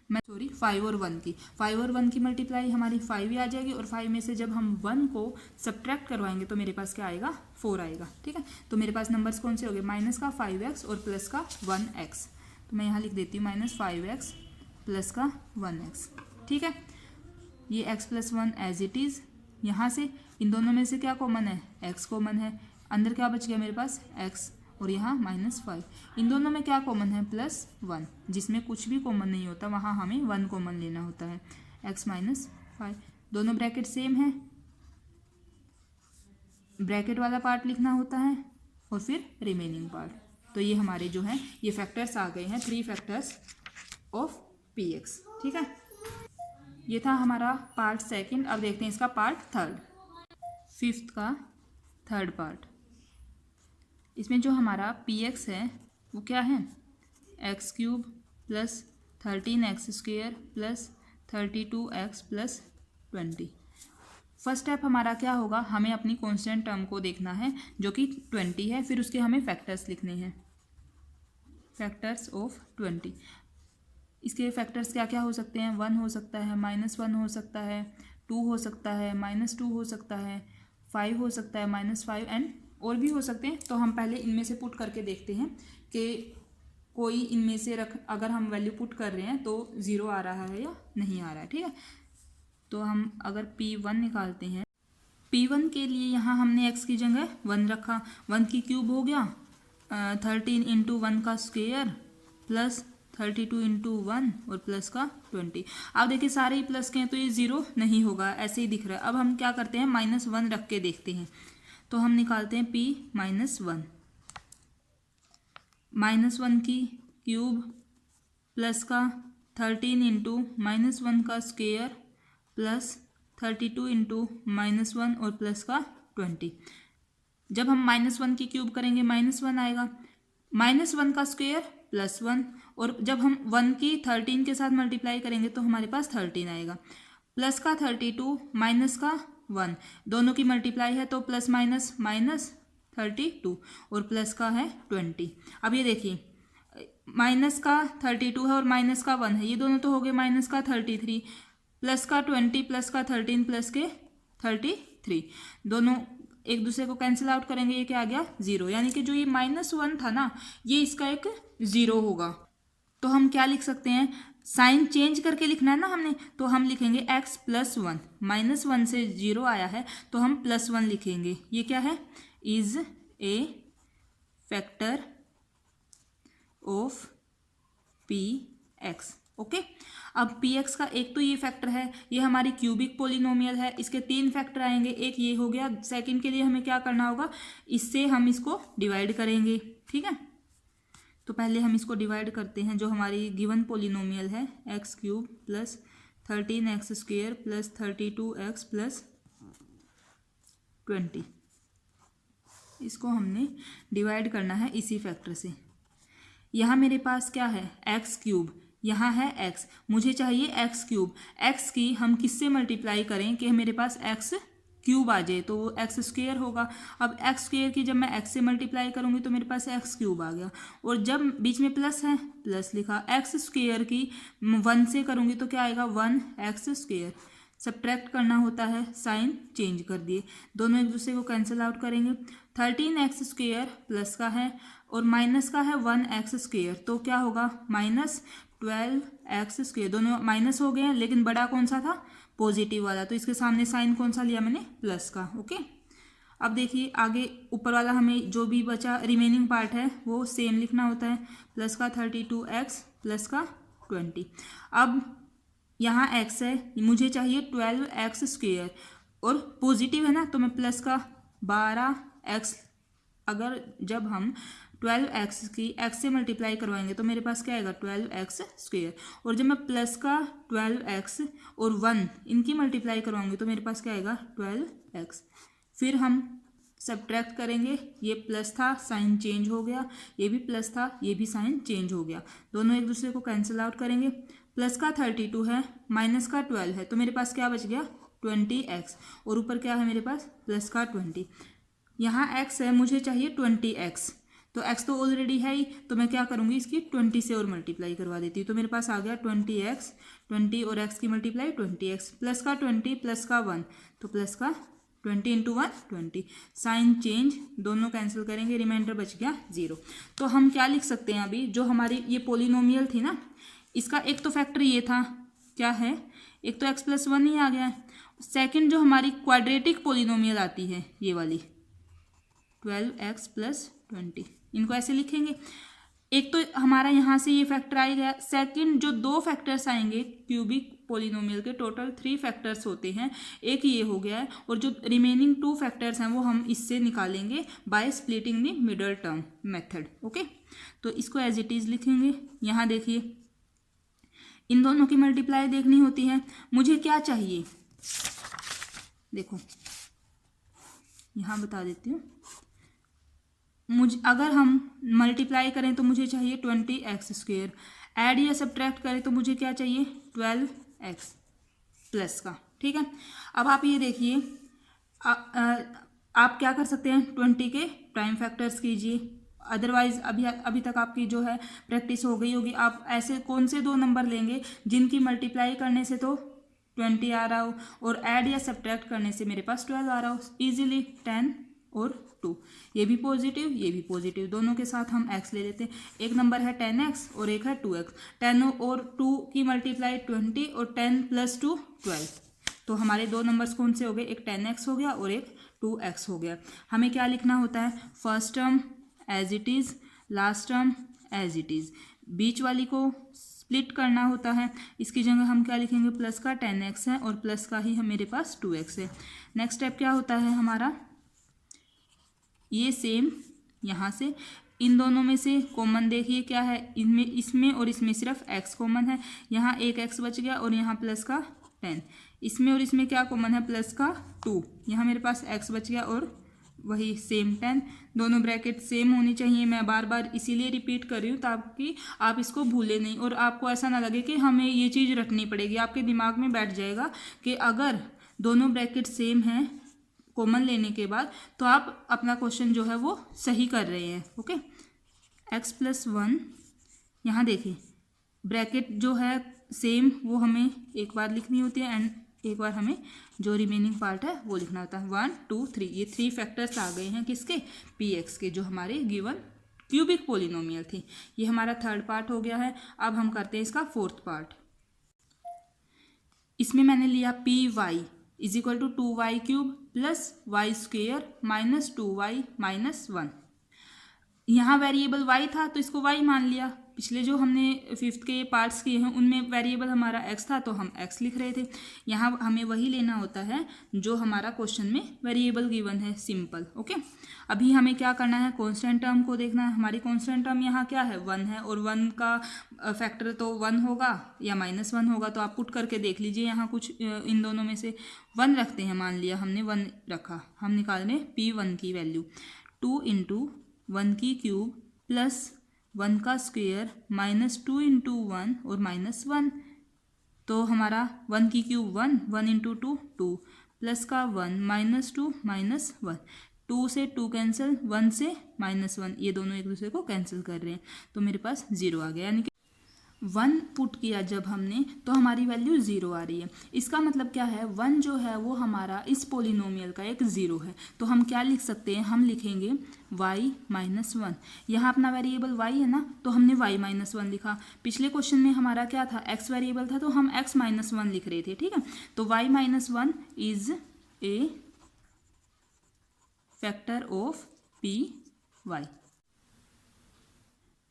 मैं 5 और 1 की मल्टीप्लाई हमारी 5 ही आ जाएगी, और 5 में से जब हम 1 को सब्ट्रैक्ट करवाएंगे तो मेरे पास क्या आएगा 4 आएगा, ठीक है। तो मेरे पास नंबर्स कौन से हो गए, माइनस का 5x और प्लस का 1x, तो मैं यहाँ लिख देती हूँ -5x प्लस का 1x, ठीक है। ये x + 1 एज इट इज़, यहाँ से इन दोनों में से क्या कॉमन है, x कॉमन है, अंदर क्या बच गया मेरे पास x, और यहाँ -5, इन दोनों में क्या कॉमन है +1, जिसमें कुछ भी कॉमन नहीं होता वहाँ हमें 1 कॉमन लेना होता है, x - 5, दोनों ब्रैकेट सेम है, ब्रैकेट वाला पार्ट लिखना होता है और फिर रिमेनिंग पार्ट, तो ये हमारे जो हैं ये फैक्टर्स आ गए हैं, 3 फैक्टर्स ऑफ px, ठीक है। ये था हमारा पार्ट सेकंड, अब देखते हैं इसका पार्ट थर्ड, 5th का थर्ड पार्ट। इसमें जो हमारा px है वो क्या है, x³ + 13x² + 32x + 20, first step हमारा क्या होगा, हमें अपनी कांस्टेंट टर्म को देखना है जो कि 20 है, फिर उसके हमें फैक्टर्स लिखने हैं, फैक्टर्स ऑफ 20। इसके फैक्टर्स क्या क्या हो सकते हैं, 1 हो सकता है, -1 हो सकता है, 2 हो सकता है, -2 हो सकता है, 5 हो सकता है, -5 एंड और भी हो सकते हैं। तो हम पहले इनमें से पुट करके देखते हैं कि कोई इनमें से अगर हम वैल्यू पुट कर रहे हैं तो 0 आ रहा है या नहीं आ रहा है। ठीक है, तो हम अगर P1 निकालते हैं, P1 के लिए यहाँ हमने x की जगह 1 रखा, 1 की क्यूब हो गया 13 × 1 का स्क्वायर प्लस 32 × 1 और प्लस का 20। अब देखिए सारे ही प्लस के हैं तो ये 0 नहीं होगा, ऐसे ही दिख रहा है। अब हम क्या करते हैं, -1 रख के देखते हैं। तो हम निकालते हैं P-1, -1 की क्यूब प्लस का 13 × -1 का स्क्वायर प्लस 32 × -1 और प्लस का 20। जब हम -1 की क्यूब करेंगे -1 आएगा, -1 का स्क्वायर +1, और जब हम 1 की 13 के साथ मल्टीप्लाई करेंगे तो हमारे पास 13 आएगा, प्लस का 32 माइनस का 1, दोनों की मल्टीप्लाई है तो प्लस माइनस -32 और प्लस का है 20। अब ये देखिए माइनस का 32 है और माइनस का 1 है, ये दोनों तो हो गए माइनस का 33, प्लस का 20 प्लस का 13 प्लस के 33, दोनों एक दूसरे को कैंसिल आउट करेंगे, ये क्या आ गया 0, यानी कि जो ये -1 था ना ये इसका एक 0 होगा। तो हम क्या लिख सकते हैं, साइन चेंज करके लिखना है ना हमने, तो हम लिखेंगे x + 1, -1 से 0 आया है तो हम +1 लिखेंगे। ये क्या है, is a factor of px। Okay, अब px का एक तो ये फैक्टर है, ये हमारी क्यूबिक पोलिनोमियल है, इसके 3 फैक्टर आएंगे, एक ये हो गया। सेकंड के लिए हमें क्या करना होगा, इससे हम इसको डिवाइड करेंगे। ठीक है, तो पहले हम इसको डिवाइड करते हैं, जो हमारी गिवन पोलिनोमियल है x³ + 13x² + 32x + 20, इसको हमने डिवाइड करना है इसी फैक्टर से। यहाँ मेरे पास क्या है x³, यहाँ है x, मुझे चाहिए x³। x की हम किससे मल्टीप्लाई करें कि मेरे पास x³ आ जाए, तो वो x² होगा। अब x² की जब मैं x से मल्टीप्लाई करूँगी तो मेरे पास x³ आ गया, और जब बीच में प्लस है प्लस लिखा, x² की 1 से करूँगी तो क्या आएगा 1x²। सब्ट्रैक्ट करना होता है, साइन चेंज कर दिए, दोनों एक दूसरे को कैंसिल आउट करेंगे। 13x² प्लस का है और माइनस का है 1x², तो क्या होगा -12x²। दोनों माइनस हो गए हैं, लेकिन बड़ा कौन सा था, पॉजिटिव वाला, तो इसके सामने साइन कौन सा लिया मैंने, प्लस का। ओके, अब देखिए आगे ऊपर वाला हमें जो भी बचा रिमेनिंग पार्ट है वो सेम लिखना होता है, प्लस का 32x प्लस का 20। अब यहाँ x है, मुझे चाहिए 12x², और पॉजिटिव है ना तो मैं प्लस का 12x, अगर जब हम 12x की x से मल्टीप्लाई करवाएंगे तो मेरे पास क्या आएगा 12x², और जब मैं प्लस का 12x और 1 इनकी मल्टीप्लाई करवाऊंगी तो मेरे पास क्या आएगा 12x। फिर हम सब्ट्रैक्ट करेंगे, ये प्लस था साइन चेंज हो गया, ये भी प्लस था ये भी साइन चेंज हो गया, दोनों एक दूसरे को कैंसिल आउट करेंगे। प्लस का 32 है माइनस का 12 है, तो मेरे पास क्या बच गया 20x, और ऊपर क्या है मेरे पास प्लस का 20। यहाँ x है, मुझे चाहिए 20x, तो x तो ऑलरेडी है ही, तो मैं क्या करूँगी इसकी 20 से और मल्टीप्लाई करवा देती हूँ, तो मेरे पास आ गया 20x, 20 और x की मल्टीप्लाई 20x, प्लस का 20 प्लस का 1, तो प्लस का 20 × 1 20, साइन चेंज, दोनों कैंसिल करेंगे, रिमाइंडर बच गया 0। तो हम क्या लिख सकते हैं, अभी जो हमारी ये पोलिनोमियल थी ना, इसका एक तो फैक्टर ये था, क्या है, एक तो x + 1 ही आ गया है। सेकंड जो हमारी क्वाड्रेटिक पोलिनोमियल आती है ये वाली 12x + 20, इनको ऐसे लिखेंगे। एक तो हमारा यहाँ से ये फैक्टर आ गया, सेकंड जो 2 फैक्टर्स आएंगे क्यूबिक पोलिनोमियल के, टोटल 3 फैक्टर्स होते हैं, एक ये हो गया है, और जो रिमेनिंग 2 फैक्टर्स हैं वो हम इससे निकालेंगे by splitting the middle term method. Okay, तो इसको एज इट इज़ लिखेंगे। यहाँ देखिए इन दोनों की मल्टीप्लाई देखनी होती है, मुझे क्या चाहिए, देखो यहाँ बता देती हूँ, मुझे अगर हम मल्टीप्लाई करें तो मुझे चाहिए 20x², ऐड या सब्ट्रैक्ट करें तो मुझे क्या चाहिए 12x प्लस का। ठीक है। अब आप ये देखिए, आप क्या कर सकते हैं, 20 के प्राइम फैक्टर्स कीजिए। अदरवाइज अभी तक आपकी जो है प्रैक्टिस हो गई होगी। आप ऐसे कौन से दो नंबर लेंगे जिनकी मल्टीप्लाई करने से तो 20 आ रहा हो और ऐड या सब्ट्रैक्ट करने से मेरे पास 12 आ रहा हो इजीली। 10 और 2, ये भी पॉजिटिव ये भी पॉजिटिव, दोनों के साथ हम x ले लेते हैं। एक नंबर है 10x और एक है 2x। 10 और 2 की मल्टीप्लाई 20 और 10 + 2 12। तो हमारे दो नंबर्स कौन से हो गए, एक 10x हो गया और एक 2x हो गया। हमें क्या लिखना होता है, first term as it is, last term as it is, बीच वाली को स्प्लिट करना होता है। इसकी जगह हम क्या लिखेंगे, प्लस का 10x है और प्लस का ही मेरे पास 2x है। नेक्स्ट स्टेप क्या होता है हमारा, ये सेम यहाँ से इन दोनों में से कॉमन देखिए क्या है, इनमें इसमें और इसमें सिर्फ x कॉमन है। यहाँ एक x बच गया और यहाँ प्लस का 10। इसमें और इसमें क्या कॉमन है, प्लस का 2। यहाँ मेरे पास x बच गया और वही सेम 10। दोनों ब्रैकेट सेम होनी चाहिए। मैं बार बार इसीलिए रिपीट कर रही हूँ ताकि आप इसको भूलें नहीं और आपको ऐसा ना लगे कि हमें ये चीज़ रटनी पड़ेगी। आपके दिमाग में बैठ जाएगा कि अगर दोनों ब्रैकेट सेम हैं कॉमन लेने के बाद तो आप अपना क्वेश्चन जो है वो सही कर रहे हैं। ओके, x + 1, यहाँ देखिए ब्रैकेट जो है सेम वो हमें एक बार लिखनी होती है एंड एक बार हमें जो रिमेनिंग पार्ट है वो लिखना होता है। 1 2 3, ये 3 फैक्टर्स आ गए हैं किसके, px के, जो हमारे गिवन क्यूबिक पोलिनोमियल थे। ये हमारा थर्ड पार्ट हो गया है। अब हम करते हैं इसका फोर्थ पार्ट। इसमें मैंने लिया py = 2y³ + y² - 2y - 1। यहाँ वेरिएबल y था तो इसको y मान लिया। पिछले जो हमने फिफ्थ के पार्ट्स किए हैं उनमें वेरिएबल हमारा x था तो हम x लिख रहे थे। यहाँ हमें वही लेना होता है जो हमारा क्वेश्चन में वेरिएबल गिवन है, सिंपल। ओके, अभी हमें क्या करना है, कांस्टेंट टर्म को देखना है। हमारी कांस्टेंट टर्म यहाँ क्या है, 1 है और 1 का फैक्टर तो 1 होगा या -1 होगा। तो आप पुट करके देख लीजिए, यहाँ कुछ इन दोनों में से 1 रखते हैं। मान लिया हमने 1 रखा, हम निकाल रहे हैं p1 की वैल्यू। 2 × 1 की क्यूब प्लस 1 का स्क्वायर माइनस 2 × 1 और -1। तो हमारा 1 की क्यूब 1, 1 × 2 2, प्लस का 1 -2 -1, 2 से 2 कैंसिल, 1 से -1, ये दोनों एक दूसरे को कैंसिल कर रहे हैं तो मेरे पास 0 आ गया। यानी कि 1 पुट किया जब हमने तो हमारी वैल्यू 0 आ रही है। इसका मतलब क्या है, 1 जो है वो हमारा इस पोलिनोमियल का एक 0 है। तो हम क्या लिख सकते हैं, हम लिखेंगे y - 1। यहाँ अपना वेरिएबल y है ना, तो हमने y - 1 लिखा। पिछले क्वेश्चन में हमारा क्या था, x वेरिएबल था तो हम x - 1 लिख रहे थे। ठीक है, तो y - 1 is a factor of py।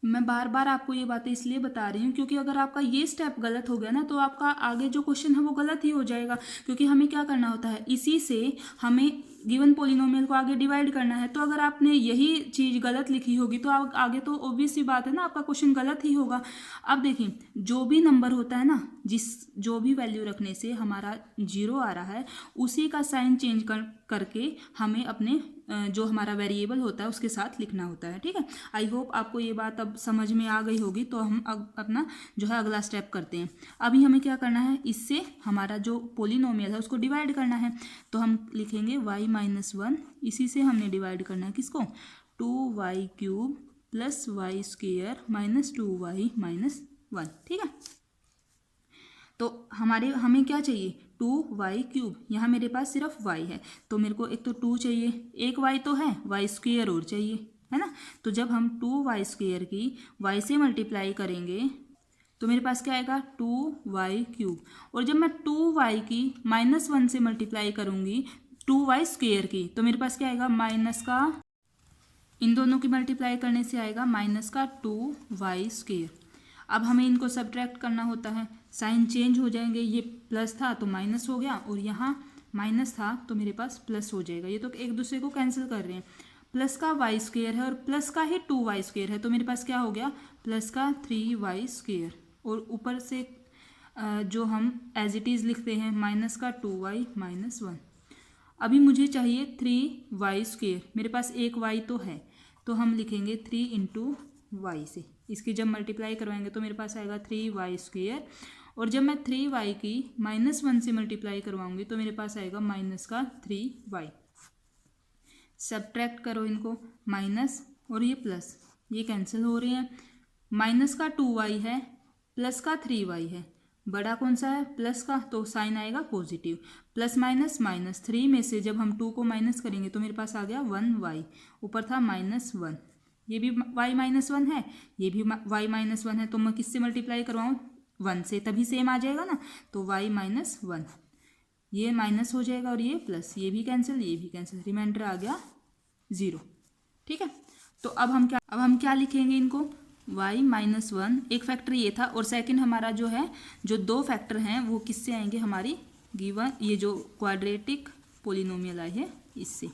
मैं बार बार आपको ये बातें इसलिए बता रही हूँ क्योंकि अगर आपका ये स्टेप गलत हो गया ना तो आपका आगे जो क्वेश्चन है वो गलत ही हो जाएगा। क्योंकि हमें क्या करना होता है, इसी से हमें गिवन पोलिनोमियल को आगे डिवाइड करना है। तो अगर आपने यही चीज़ गलत लिखी होगी तो आगे तो ऑब्वियस सी बात है ना, आपका क्वेश्चन गलत ही होगा। अब देखिए, जो भी नंबर होता है ना, जो भी वैल्यू रखने से हमारा 0 आ रहा है, उसी का साइन चेंज करके हमें अपने जो हमारा वेरिएबल होता है उसके साथ लिखना होता है। ठीक है, आई होप आपको ये बात अब समझ में आ गई होगी। तो हम अपना जो है अगला स्टेप करते हैं। अभी हमें क्या करना है, इससे हमारा जो पोलिनोमियल है उसको डिवाइड करना है। तो हम लिखेंगे y - 1, इसी से हमने डिवाइड करना है किसको, 2y³ + y² - 2y - 1। ठीक है, तो हमें क्या चाहिए, 2y³। यहाँ मेरे पास सिर्फ y है तो मेरे को एक तो 2 चाहिए, एक y तो है, y² और चाहिए, है ना। तो जब हम 2y² की y से मल्टीप्लाई करेंगे तो मेरे पास क्या आएगा, 2y³ और जब मैं 2y की -1 से मल्टीप्लाई करूँगी 2y² की तो मेरे पास क्या आएगा, माइनस का, इन दोनों की मल्टीप्लाई करने से आएगा माइनस का 2y²। अब हमें इनको सब्ट्रैक्ट करना होता है, साइन चेंज हो जाएंगे। ये प्लस था तो माइनस हो गया और यहाँ माइनस था तो मेरे पास प्लस हो जाएगा। ये तो एक दूसरे को कैंसिल कर रहे हैं। प्लस का y² है और प्लस का ही 2y² है तो मेरे पास क्या हो गया, प्लस का 3y²। और ऊपर से जो हम एज इट इज़ लिखते हैं माइनस का 2y - 1। अभी मुझे चाहिए 3y²। मेरे पास एक y तो है तो हम लिखेंगे 3 × y से। इसकी जब मल्टीप्लाई करवाएंगे तो मेरे पास आएगा 3y² और जब मैं 3y की -1 से मल्टीप्लाई करवाऊंगी तो मेरे पास आएगा -3y। सब्ट्रैक्ट करो इनको, माइनस और ये प्लस, ये कैंसिल हो रहे हैं। माइनस का 2y है, प्लस का 3y है, बड़ा कौन सा है? प्लस का, तो साइन आएगा पॉजिटिव। प्लस माइनस माइनस, 3 में से जब हम 2 को माइनस करेंगे तो मेरे पास आ गया 1y, ऊपर था -1, ये भी y -1 है, ये भी y -1 है, तो मैं किससे मल्टीप्लाई करवाऊँ? 1 से, तभी सेम आ जाएगा ना। तो y -1, ये माइनस हो जाएगा और ये प्लस, ये भी कैंसिल, ये भी कैंसिल, रिमाइंडर आ गया 0। ठीक है, तो अब हम क्या लिखेंगे इनको? y -1, एक फैक्टर ये था, और सेकंड हमारा जो है, जो 2 फैक्टर हैं वो किससे आएंगे? हमारी गिवन ये जो क्वाड्रेटिक पोलिनोमियल आई है इससे।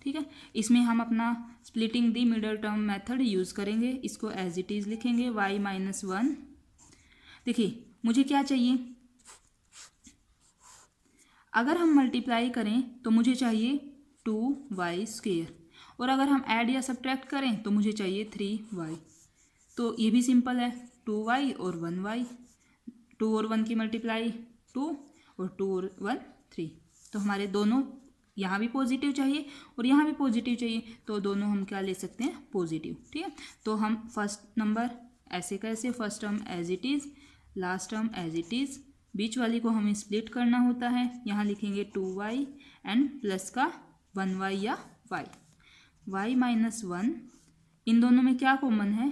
ठीक है, इसमें हम अपना splitting the middle term method use करेंगे। इसको एज इट इज़ लिखेंगे y -1। देखिए मुझे क्या चाहिए, अगर हम मल्टीप्लाई करें तो मुझे चाहिए 2y², और अगर हम ऐड या सब्ट्रैक्ट करें तो मुझे चाहिए 3y। तो ये भी सिंपल है, 2y और 1y, 2 और 1 की मल्टीप्लाई 2, और 2 और 1 3। तो हमारे दोनों यहाँ भी पॉजिटिव चाहिए और यहाँ भी पॉजिटिव चाहिए, तो दोनों हम क्या ले सकते हैं? पॉजिटिव। ठीक है, तो हम फर्स्ट नंबर ऐसे कैसे, first term as it is, last term as it is, बीच वाली को हमें स्प्लिट करना होता है। यहाँ लिखेंगे 2y एंड प्लस का 1y या y। y -1, इन दोनों में क्या कॉमन है?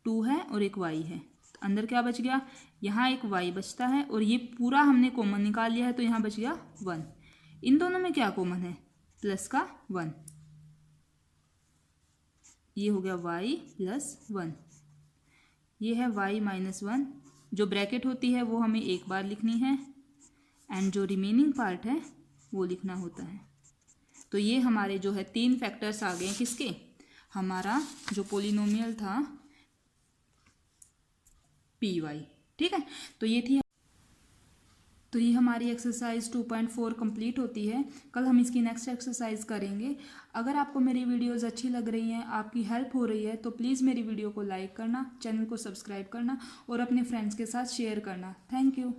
2 है और एक y है, तो अंदर क्या बच गया? यहाँ एक y बचता है, और ये पूरा हमने कॉमन निकाल लिया है, तो यहाँ बच गया 1। इन दोनों में क्या कॉमन है? प्लस का 1, ये हो गया y + 1, ये है y -1। जो ब्रैकेट होती है वो हमें एक बार लिखनी है, एंड जो रिमेनिंग पार्ट है वो लिखना होता है। तो ये हमारे जो है 3 फैक्टर्स आ गए किसके? हमारा जो पोलिनोमियल था py। ठीक है, तो ये हमारी एक्सरसाइज 2.4 कंप्लीट होती है। कल हम इसकी नेक्स्ट एक्सरसाइज करेंगे। अगर आपको मेरी वीडियोस अच्छी लग रही हैं, आपकी हेल्प हो रही है, तो प्लीज़ मेरी वीडियो को लाइक करना, चैनल को सब्सक्राइब करना और अपने फ्रेंड्स के साथ शेयर करना। Thank you.